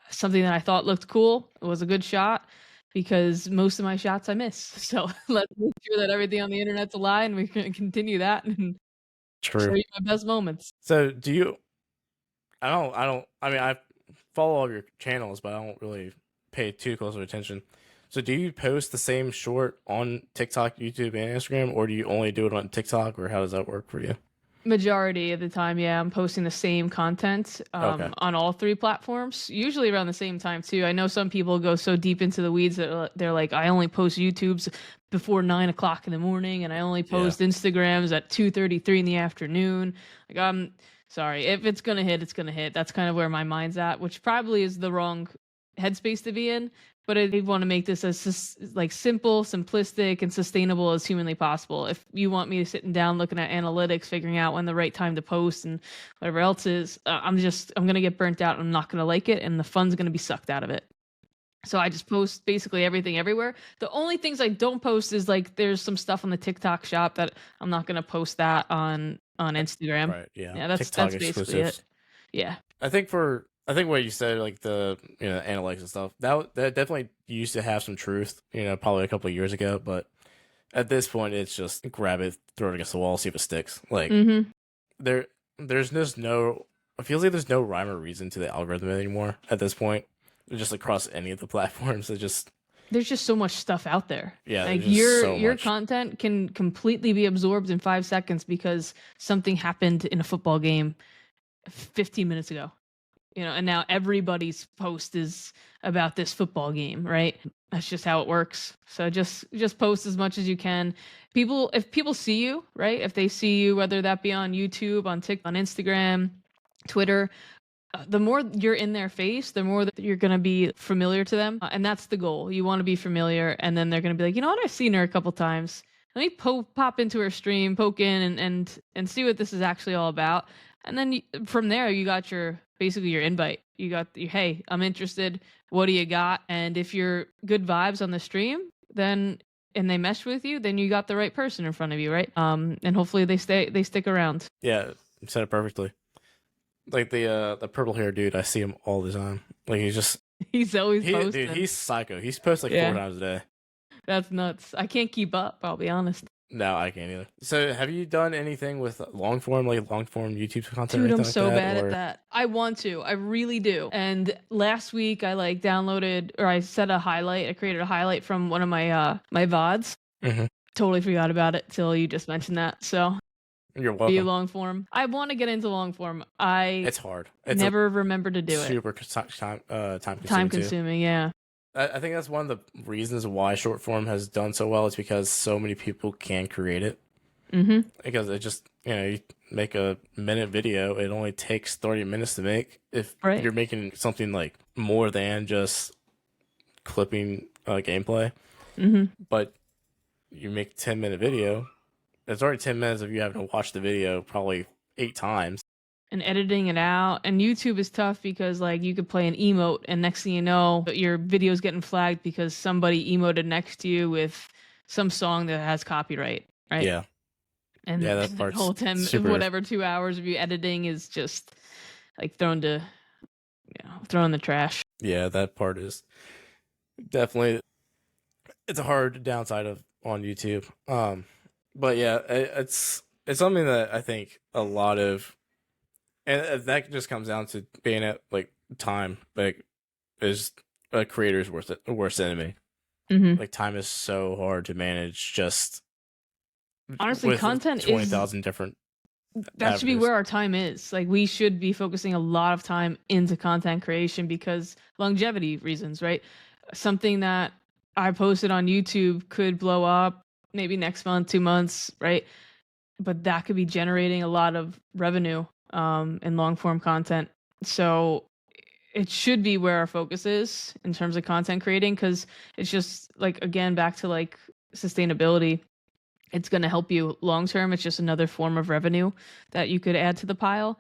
something that I thought looked cool. It was a good shot, because most of my shots I miss. So let's make sure that everything on the internet's a lie, and we can continue that and show you my best moments. So do you? I mean, I follow all of your channels, but I don't really pay too close of attention. So do you post the same short on TikTok, YouTube, and Instagram, or do you only do it on TikTok, or how does that work for you? Majority of the time, yeah, I'm posting the same content on all three platforms, usually around the same time too. I know some people go so deep into the weeds that they're like, I only post YouTubes before 9 o'clock in the morning, and I only post Instagrams at 2:33 in the afternoon. Like, I'm sorry, if it's gonna hit, it's gonna hit. That's kind of where my mind's at, which probably is the wrong headspace to be in. But I want to make this as like simple, simplistic, and sustainable as humanly possible. If you want me sitting down looking at analytics, figuring out when the right time to post and whatever else is, I'm going to get burnt out. And I'm not going to like it, and the fun's going to be sucked out of it. So I just post basically everything everywhere. The only things I don't post is like, there's some stuff on the TikTok shop that I'm not going to post that on Instagram. Right. Yeah. Yeah. That's basically it. Yeah. I think what you said, like the analytics and stuff, that definitely used to have some truth, probably a couple of years ago, but at this point it's just grab it, throw it against the wall, see if it sticks. Like there's just no, it feels like there's no rhyme or reason to the algorithm anymore at this point. Just across any of the platforms, there's just so much stuff out there. Yeah, like your content can completely be absorbed in 5 seconds because something happened in a football game 15 minutes ago. And now everybody's post is about this football game, right? That's just how it works. So just post as much as you can. If people see you, right? If they see you, whether that be on YouTube, on TikTok, on Instagram, Twitter, the more you're in their face, the more that you're going to be familiar to them. And that's the goal. You want to be familiar, and then they're going to be like, you know what? I've seen her a couple times. Let me pop into her stream, poke in and see what this is actually all about. And then from there, you got basically your invite. You got hey, I'm interested. What do you got? And if you're good vibes on the stream, then and they mesh with you, then you got the right person in front of you, right? And hopefully they stick around. Yeah, you said it perfectly. Like the purple hair dude, I see him all the time. Like He's always posting. Dude, he's psycho. He's posted like 4 times a day. That's nuts. I can't keep up, I'll be honest. No, I can't either. So, have you done anything with long form YouTube content? Dude, or I'm so like that, bad at that. I want to. I really do. And last week, I like downloaded, or I set a highlight. I created a highlight from one of my my VODs. Mm-hmm. Totally forgot about it till you just mentioned that. So, you're welcome. Be long form. I want to get into long form. It's hard. It's never remember to do it. Super time consuming. Time consuming, yeah. I think that's one of the reasons why short form has done so well is because so many people can create it. Mm-hmm. Because it just, you make a minute video, it only takes 30 minutes to make. If you're making something like more than just clipping gameplay, but you make a 10-minute video, it's already 10 minutes of you having to watch the video probably 8 times. And editing it out. And YouTube is tough because like you could play an emote and next thing you know, your video's getting flagged because somebody emoted next to you with some song that has copyright, right? Yeah. And that the whole 2 hours of you editing is just like thrown in the trash. Yeah, that part is definitely, it's a hard downside on YouTube. But yeah, it's something that I think a lot of, and that just comes down to being at like time, like is a creator's worst enemy. Mm-hmm. Like time is so hard to manage. Just honestly, content 20,000 different. That should be where our time is. Like we should be focusing a lot of time into content creation because longevity reasons, right? Something that I posted on YouTube could blow up maybe next month, 2 months, right? But that could be generating a lot of revenue in long form content. So it should be where our focus is in terms of content creating because it's just like, again, back to like sustainability. It's going to help you long term. It's just another form of revenue that you could add to the pile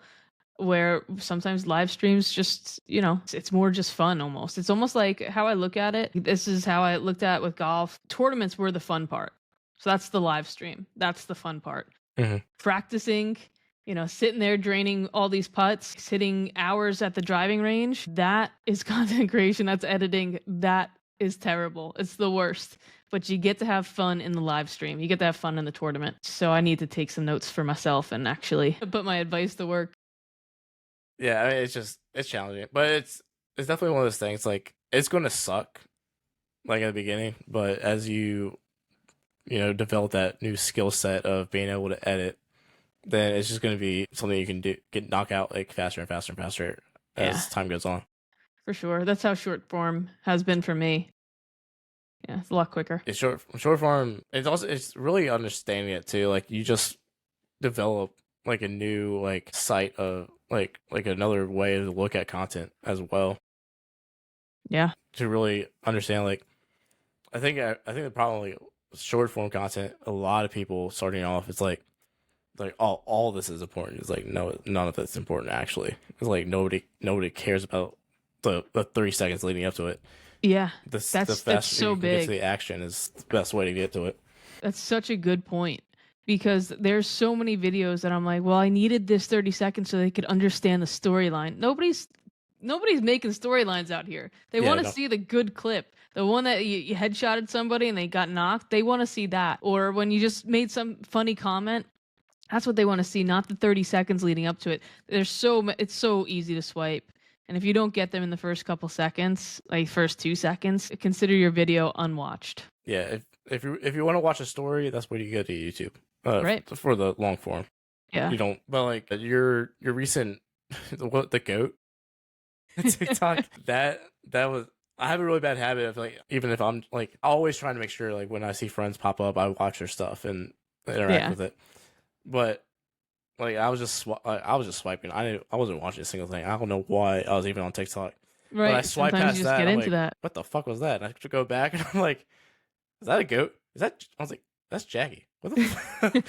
where sometimes live streams just, it's more just fun almost. It's almost like how I look at it. This is how I looked at it with golf. Tournaments were the fun part. So that's the live stream. That's the fun part. Mm-hmm. Practicing, sitting there draining all these putts, sitting hours at the driving range. That is content creation. That's editing. That is terrible. It's the worst. But you get to have fun in the live stream. You get to have fun in the tournament. So I need to take some notes for myself and actually put my advice to work. Yeah, I mean, it's challenging, but it's definitely one of those things. Like it's going to suck, like at the beginning, but as you develop that new skill set of being able to edit, then it's just going to be something you can knock out like faster and faster and faster as time goes on. For sure. That's how short form has been for me. Yeah, it's a lot quicker. It's short form. It's really understanding it too. Like you just develop like a new like site of like another way to look at content as well. Yeah. To really understand, like I think the problem like short form content, a lot of people starting off, it's like all this is important. It's like no, none of it's important actually. It's like nobody cares about the 30 seconds leading up to it. Yeah, that's so big. Get to the action is the best way to get to it. That's such a good point because there's so many videos that I'm like, well, I needed this 30 seconds so they could understand the storyline. Nobody's making storylines out here. They want to see the good clip. The one that you headshotted somebody and they got knocked. They want to see that. Or when you just made some funny comment. That's what they want to see, not the 30 seconds leading up to it. It's so easy to swipe. And if you don't get them in the first couple seconds, like first 2 seconds, consider your video unwatched. Yeah, if you want to watch a story, that's where you go to YouTube. Right. For the long form. Yeah. You don't, but like your recent the goat TikTok that was. I have a really bad habit of like, even if I'm like always trying to make sure like when I see friends pop up, I watch their stuff and interact with it. But like I was just swiping. I wasn't watching a single thing. I don't know why I was even on TikTok. Right. But I swiped Sometimes past you just that. get I'm into like, that. What the fuck was that? And I have to go back and I'm like, is that a goat? I was like, that's Jackie. What the fuck? I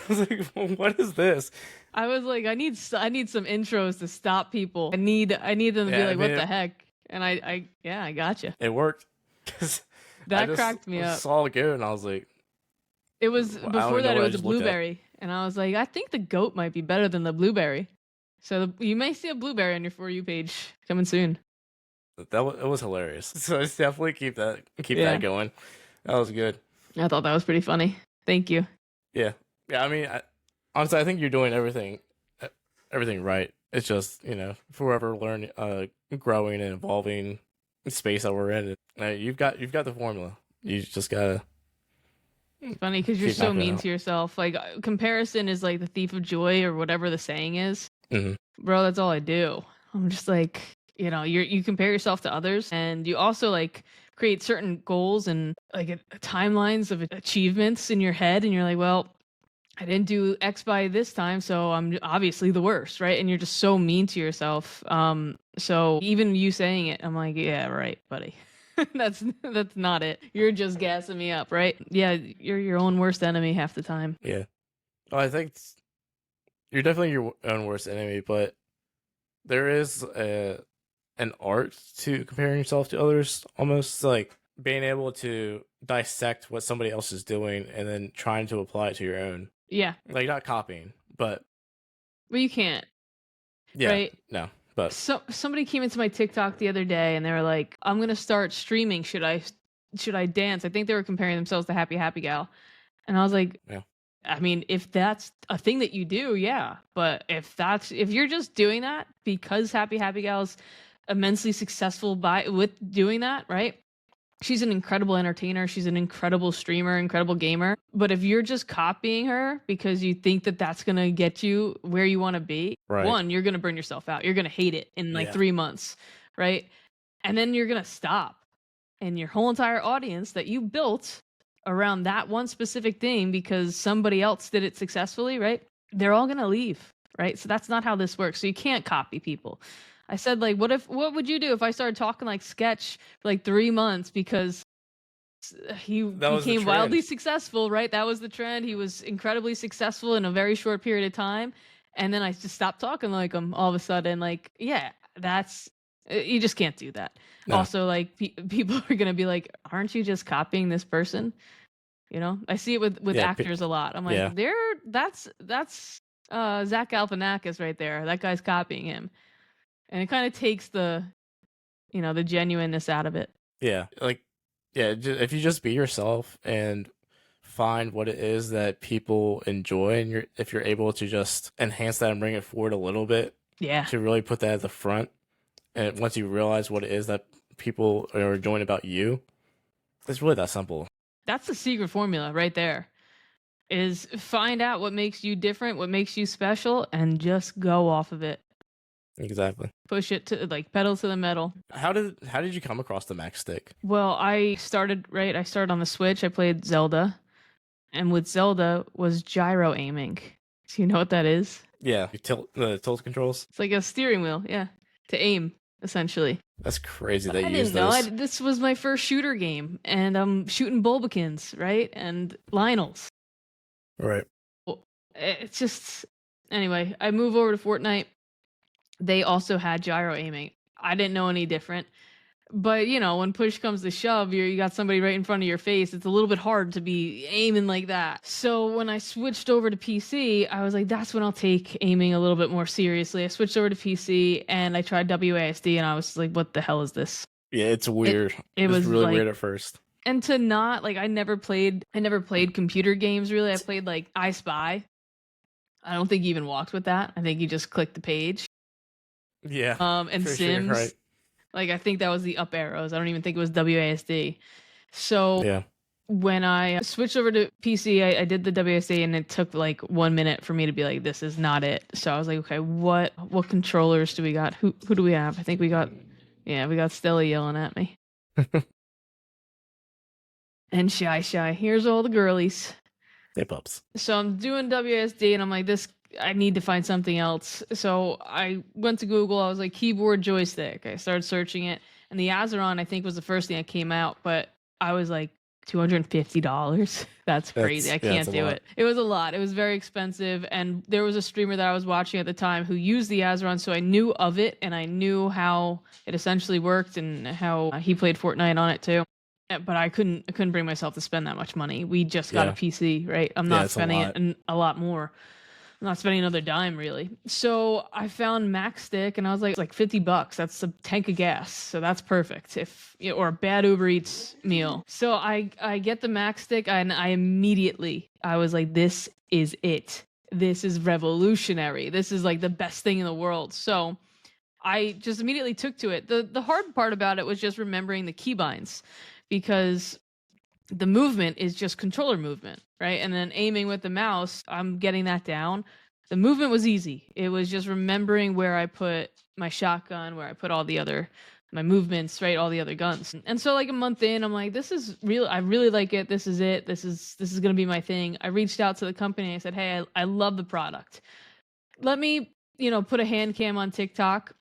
was like, what is this? I was like, I need some intros to stop people. I need them to be like, what the heck? And I gotcha. It worked. Because That cracked me up. Saw it go, and I was like, it was I don't before know that. It what I was a just looked at. blueberry, and I was like, I think the goat might be better than the blueberry. So you may see a blueberry on your For You page coming soon. It was hilarious. So let's definitely keep that Yeah. going. That was good. I thought that was pretty funny. Thank you. Yeah. I mean, honestly, I think you're doing everything right. It's just, forever growing and evolving space that we're in. You've got the formula. You just gotta. It's funny because you're keep so knocking it mean out. to yourself. Like comparison is like the thief of joy or whatever the saying is. Mhm. Bro, that's all I do. I'm just like, you compare yourself to others, and you also like create certain goals and like timelines of achievements in your head, and you're like, well, I didn't do X by this time, so I'm obviously the worst, right? And you're just so mean to yourself. So even you saying it, I'm like, yeah, right, buddy. that's not it. You're just gassing me up, right? Yeah, you're your own worst enemy half the time. Yeah. Oh, I think you're definitely your own worst enemy, but there is an art to comparing yourself to others, almost like being able to dissect what somebody else is doing and then trying to apply it to your own. Yeah, Like not copying, but you can't. yeah, Right? no, but So somebody came into my TikTok the other day and they were like, "I'm gonna start streaming. Should I dance?" I think they were comparing themselves to Happy Happy Gal, and I was like, Yeah. I mean, if that's a thing that you do, yeah. But if you're just doing that because Happy Happy Gal's immensely successful with doing that, right? She's an incredible entertainer. She's an incredible streamer, incredible gamer. But if you're just copying her because you think that that's going to get you where you want to be, Right. one, you're going to burn yourself out. You're going to hate it in like Yeah. 3 months, right? And then you're going to stop. And your whole entire audience that you built around that one specific thing because somebody else did it successfully, right? They're all going to leave, right? So that's not how this works. So you can't copy people. I said, like, what would you do if I started talking like Sketch for like 3 months because he That was the became wildly trend. successful, right? That was the trend. He was incredibly successful in a very short period of time. And then I just stopped talking like him all of a sudden. Like, yeah, you just can't do that. No. Also, like, people are going to be like, aren't you just copying this person? I see it with Yeah, actors a lot. I'm like, yeah. that's Zach Galifianakis right there. That guy's copying him. And it kind of takes the genuineness out of it. Yeah, if you just be yourself and find what it is that people enjoy, and if you're able to just enhance that and bring it forward a little bit, Yeah. to really put that at the front, and once you realize what it is that people are enjoying about you, it's really that simple. That's the secret formula right there. Is find out what makes you different, what makes you special, and just go off of it. Exactly. Push it to like pedal to the metal. How did you come across the Max Stick? Well, I started on the Switch. I played Zelda, and with Zelda was gyro aiming. Do you know what that is? Yeah, you the tilt controls. It's like a steering wheel, yeah, to aim essentially. That's crazy that I you use didn't know. those. This was my first shooter game, and I'm shooting Bulbakins, right, and Lionels. Right. It's just anyway. I move over to Fortnite. They also had gyro aiming. I didn't know any different. But, when push comes to shove, you got somebody right in front of your face. It's a little bit hard to be aiming like that. So when I switched over to PC, I was like, that's when I'll take aiming a little bit more seriously. I switched over to PC and I tried WASD and I was like, what the hell is this? Yeah, it's weird. It was really like, weird at first. And to not, like, I never played computer games really. I played like I Spy. I don't think he even walked with that. I think he just clicked the page. Yeah. And Sims. Sure, right. Like, I think that was the up arrows. I don't even think it was WASD. So yeah. When I switched over to PC, I did the WASD, and it took like 1 minute for me to be like, this is not it. So I was like, okay, what controllers do we got? Who do we have? I think we got Stella yelling at me. And Shy. Here's all the girlies. Hey, pups. So I'm doing WASD, and I'm like, I need to find something else. So I went to Google. I was like, keyboard joystick. I started searching it. And the Azeron, I think, was the first thing that came out. But I was like, $250? That's crazy. I can't do it. It was a lot. It was very expensive. And there was a streamer that I was watching at the time who used the Azeron. So I knew of it. And I knew how it essentially worked and how he played Fortnite on it too. but I couldn't bring myself to spend that much money. We just got a Yeah. PC, right? I'm Yeah, not it's a spending it lot. and a lot more. I'm not spending another dime really. So I found Max Stick and I was like $50. That's a tank of gas. So that's perfect. If or a bad Uber Eats meal. So I get the Max Stick and I was like, this is it. This is revolutionary. This is like the best thing in the world. So I just immediately took to it. The hard part about it was just remembering the keybinds because the movement is just controller movement, right? And then aiming with the mouse, I'm getting that down. The movement was easy. It was just remembering where I put my shotgun, where I put all the other my movements, right? All the other guns. And so like a month in, I'm like, this is real. I really like it. This is it. This is going to be my thing. I reached out to the company. I said, hey, I love the product. Let me, put a hand cam on TikTok.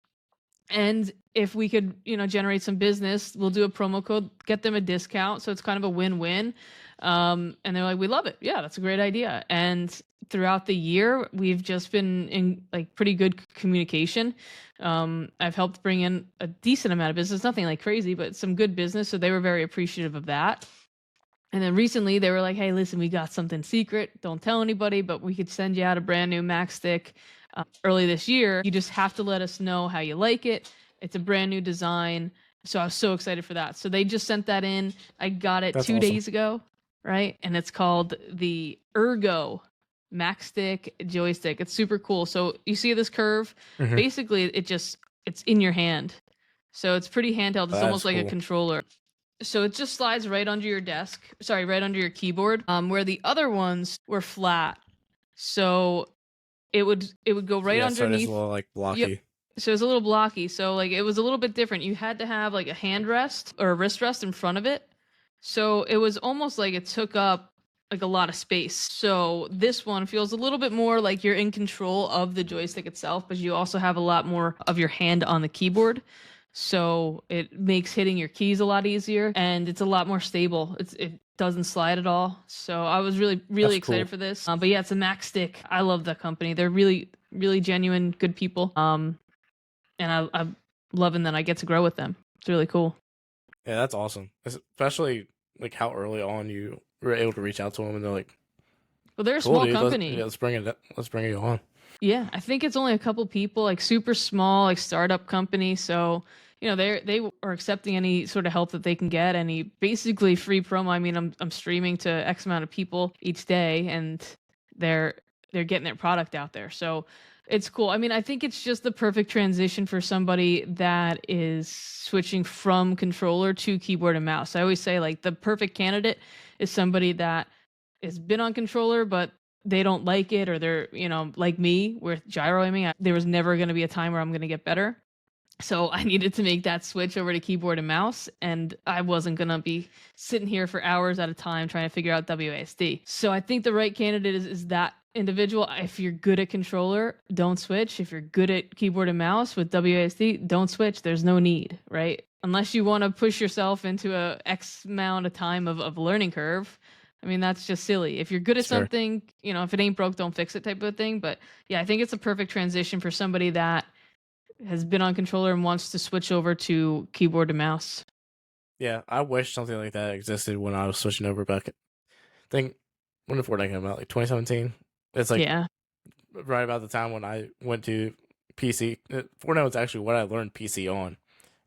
And if we could, generate some business, we'll do a promo code, get them a discount. So it's kind of a win-win. And they're like, we love it. Yeah, that's a great idea. And throughout the year, we've just been in like pretty good communication. I've helped bring in a decent amount of business, nothing like crazy, but some good business. So they were very appreciative of that. And then recently they were like, hey, listen, we got something secret. Don't tell anybody, but we could send you out a brand new Max Stick early this year. You just have to let us know how you like it. It's a brand new design. So I was so excited for that. So they just sent that in. I got it That's 2 awesome. days ago, right? And it's called the Ergo Max Stick joystick. It's super cool. So you see this curve? Mhm. Basically, it's in your hand. So it's pretty handheld. It's That's almost like a cool. controller. So it just slides right under your desk. Sorry, right under your keyboard. Where the other ones were flat. So it would go right Yeah, so it is underneath. a little like blocky. Yep. So it's a little blocky. So like it was a little bit different. You had to have like a hand rest or a wrist rest in front of it. So it was almost like it took up like a lot of space. So this one feels a little bit more like you're in control of the joystick itself, but you also have a lot more of your hand on the keyboard. So it makes hitting your keys a lot easier and it's a lot more stable. It doesn't slide at all. So I was really That's excited cool. for this. But yeah, it's a Max Stick. I love that company. They're really genuine, good people. And I'm loving that I get to grow with them. It's really cool. Yeah, that's awesome. Especially like how early on you were able to reach out to them and they're like, Well, they're a cool, small dude. company. Let's bring it. Let's bring it on. Yeah, I think it's only a couple people, like super small, like startup company. So, they are accepting any sort of help that they can get, any basically free promo. I mean, I'm streaming to X amount of people each day, and they're getting their product out there. So it's cool. I mean, I think it's just the perfect transition for somebody that is switching from controller to keyboard and mouse. I always say like the perfect candidate is somebody that has been on controller, but they don't like it, or they're, like me, with gyro aiming, there was never going to be a time where I'm going to get better. So I needed to make that switch over to keyboard and mouse, and I wasn't going to be sitting here for hours at a time trying to figure out WASD. So I think the right candidate is that individual. If you're good at controller, don't switch. If you're good at keyboard and mouse with WASD, don't switch. There's no need, right? Unless you want to push yourself into a X amount of time of learning curve. I mean, that's just silly. If you're good at Sure. something, if it ain't broke, don't fix it type of thing. But yeah, I think it's a perfect transition for somebody that has been on controller and wants to switch over to keyboard and mouse. Yeah, I wish something like that existed when I was switching over back. I think when did Fortnite come out? Like 2017. It's like Yeah. right about the time when I went to PC. Fortnite was actually what I learned PC on,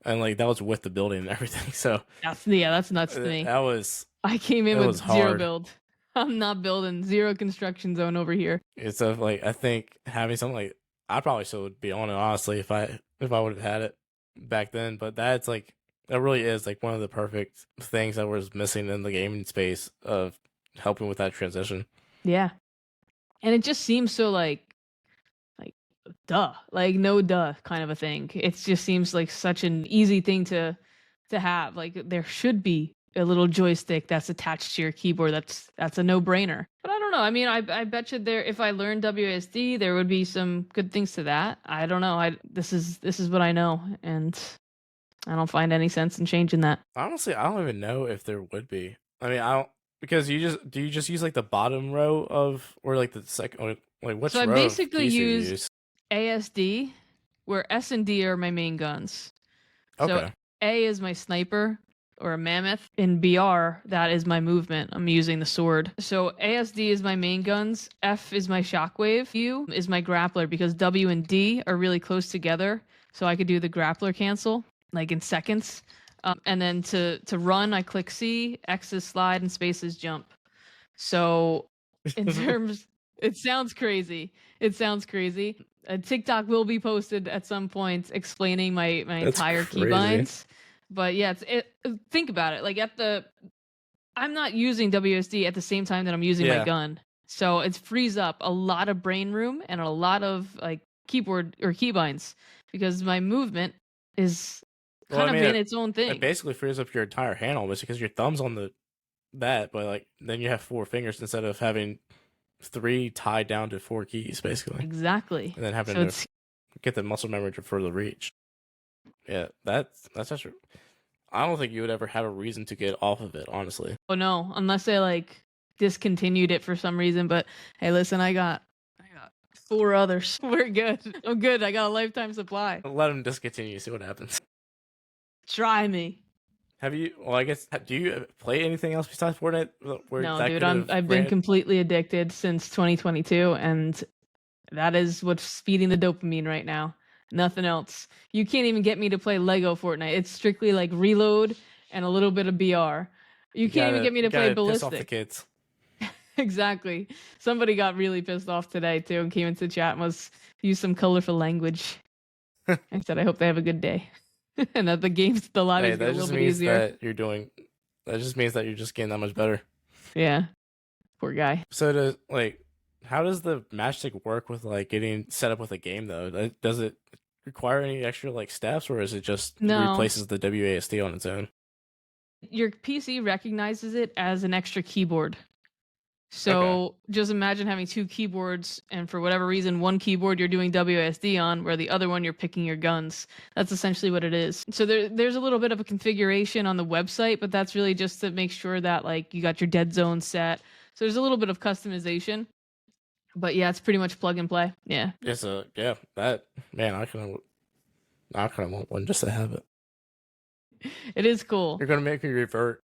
and like that was with the building and everything. So That's nuts to me. that was I came in it with was zero hard. build. I'm not building, zero construction zone over here. It's like I think having something like I probably still would be on it honestly if I would have had it back then. But that's like that really is like one of the perfect things that was missing in the gaming space of helping with that transition. Yeah. And it just seems so like duh, like no duh kind of a thing. It just seems like such an easy thing to have. Like there should be a little joystick that's attached to your keyboard. That's a no-brainer. But I don't know. I mean, I bet you there, if I learned WSD, there would be some good things to that. I don't know. This is what I know, and I don't find any sense in changing that. Honestly, I don't even know if there would be. I mean, I don't because do you just use like the bottom row of or like the second like which So I row basically of keys do you use ASD, where S and D are my main guns. So Okay. A is my sniper, or a mammoth. In BR, that is my movement. I'm using the sword. So ASD is my main guns. F is my shockwave. U is my grappler because W and D are really close together. So I could do the grappler cancel like in seconds. And then to run, I click C, X is slide, and space is jump. So in terms, it sounds crazy. It sounds crazy. A TikTok will be posted at some point explaining my entire keybinds. But yeah, think about it. Like I'm not using WSD at the same time that I'm using my gun. So it frees up a lot of brain room and a lot of like keyboard or keybinds because my movement is kind of in its own thing. It basically frees up your entire hand almost because your thumb's on that, but like then you have 4 fingers instead of having 3 tied down to 4 keys, basically. Exactly. And then having to get the muscle memory to further reach. Yeah, that's actually. I don't think you would ever have a reason to get off of it, honestly. Oh no, unless they like discontinued it for some reason. But hey, listen, I got 4 others. We're good. I'm good. I got a lifetime supply. Let them discontinue. See what happens. Try me. Have you? Well, I guess. Do you play anything else besides Fortnite? No, dude. I've been completely addicted since 2022, and that is what's feeding the dopamine right now. Nothing else. You can't even get me to play Lego Fortnite. It's strictly like reload and a little bit of BR. You can't even get me to play Ballistic. Piss off the kids. Exactly. Somebody got really pissed off today too and came into chat and used some colorful language. I said, I hope they have a good day. And that the lobbies get a little bit easier. That just means that you're just getting that much better. Yeah. Poor guy. So how does the matchstick work with like getting set up with a game though? Does it require any extra like steps, or is it just replaces the WASD on its own? Your PC recognizes it as an extra keyboard. So just imagine having 2 keyboards, and for whatever reason, one keyboard you're doing WASD on, where the other one you're picking your guns. That's essentially what it is. So there's a little bit of a configuration on the website, but that's really just to make sure that like you got your dead zone set. So there's a little bit of customization. But yeah, it's pretty much plug and play. Yeah. That man, I kind of want one just to have it. It is cool. You're gonna make me revert.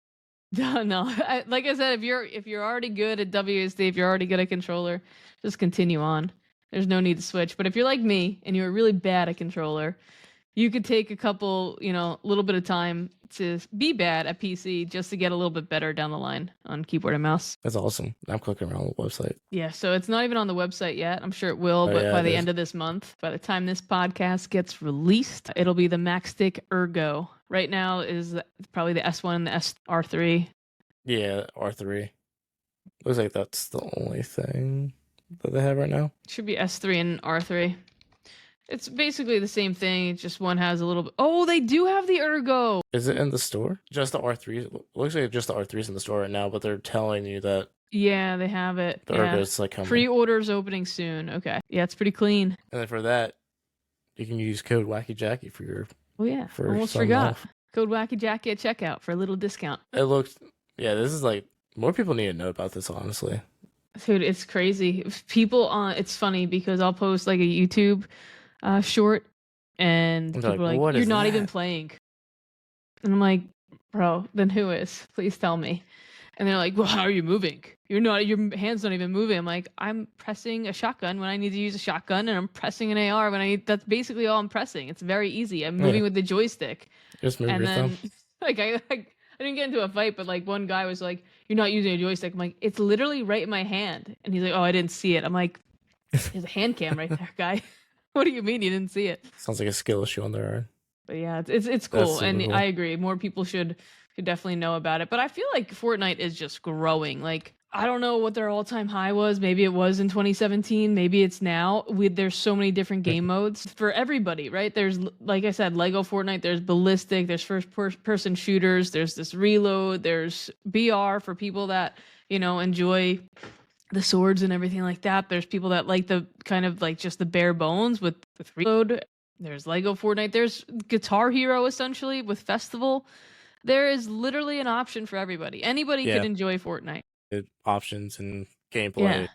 No, like I said, if you're already good at WSD, if you're already good at controller, just continue on. There's no need to switch. But if you're like me and you're really bad at controller, you could take a couple, little bit of time to be bad at PC just to get a little bit better down the line on keyboard and mouse. That's awesome. I'm clicking around the website. Yeah, so it's not even on the website yet. I'm sure it will, but by the end of this month, by the time this podcast gets released, it'll be the MacStick Ergo. Right now is probably the S1 and the R3. Yeah, R3. Looks like that's the only thing that they have right now. Should be S3 and R3. It's basically the same thing. Just one has a little bit. Oh, they do have the Ergo. Is it in the store? Just the R3s. Looks like just the R3s in the store right now, but they're telling you that. Yeah, they have it. The Ergo's like coming. Pre-orders opening soon. Okay. Yeah, it's pretty clean. And then for that, you can use code WackyJackie for your. Oh yeah, almost forgot. Off. Code WackyJackie at checkout for a little discount. This is like more people need to know about this, honestly. Dude, it's crazy. It's funny because I'll post like a YouTube short, and people are like, "You're not even playing," and I'm like, "Bro, then who is? Please tell me." And they're like, "Well, how are you moving? Your hands not even moving." I'm like, "I'm pressing a shotgun when I need to use a shotgun, and I'm pressing an AR when I need." That's basically all I'm pressing. It's very easy. I'm moving with the joystick. Just move your thumb. Like I didn't get into a fight, but like one guy was like, "You're not using a joystick." I'm like, "It's literally right in my hand," and he's like, "Oh, I didn't see it." I'm like, "There's a hand cam right there, guy." What do you mean you didn't see it? Sounds like a skill issue on their end. But yeah, it's cool, and cool. I agree. More people should definitely know about it. But I feel like Fortnite is just growing. Like, I don't know what their all-time high was. Maybe it was in 2017. Maybe it's now. There's so many different game modes for everybody, right? There's, like I said, Lego Fortnite. There's Ballistic. There's first-person shooters. There's this Reload. There's BR for people that, enjoy the swords and everything like that. There's people that like the kind of like just the bare bones with Reload. There's Lego Fortnite. There's Guitar Hero, essentially, with Festival. There is literally an option for everybody. Anybody could enjoy Fortnite. Options and gameplay. Yeah.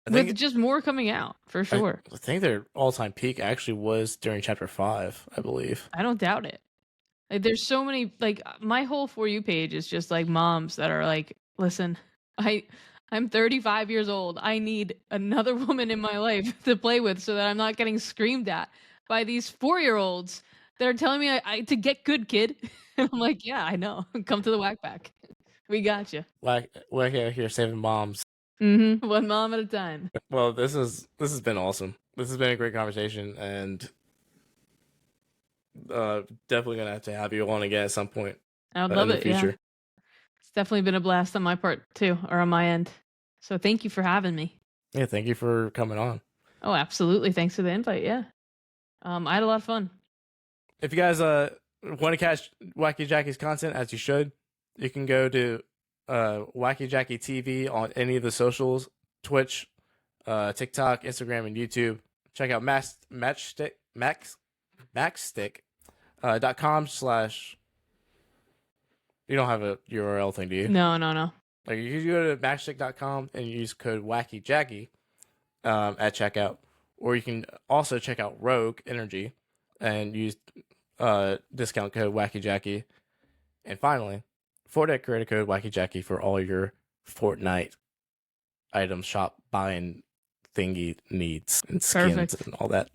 With just more coming out, for sure. I think their all-time peak actually was during Chapter 5, I believe. I don't doubt it. Like, there's so many, like, my whole For You page is just like moms that are like, listen, I I'm 35 years old. I need another woman in my life to play with so that I'm not getting screamed at by these 4-year-olds that are telling me I to get good, kid. I'm like, yeah, I know. Come to the whack pack. We got you. We're here saving moms. One mom at a time. Well, this has been awesome. This has been a great conversation, and definitely gonna have to have you on again at some point I would love in the it. Yeah, future. it's definitely been a blast on my part too, or on my end. So thank you for having me. Yeah, thank you for coming on. Oh, absolutely. Thanks for the invite. Yeah. I had a lot of fun. If you guys want to catch Wacky Jackie's content, as you should, you can go to Wacky Jackie TV on any of the socials, Twitch, TikTok, Instagram, and YouTube. Check out maxstick.com / you don't have a URL thing, do you? No. Like, you can go to matchstick.com and use code WackyJackie at checkout, or you can also check out Rogue Energy and use discount code WackyJackie. And finally, Fortnite creator code WackyJackie for all your Fortnite items shop buying thingy needs and skins and all that.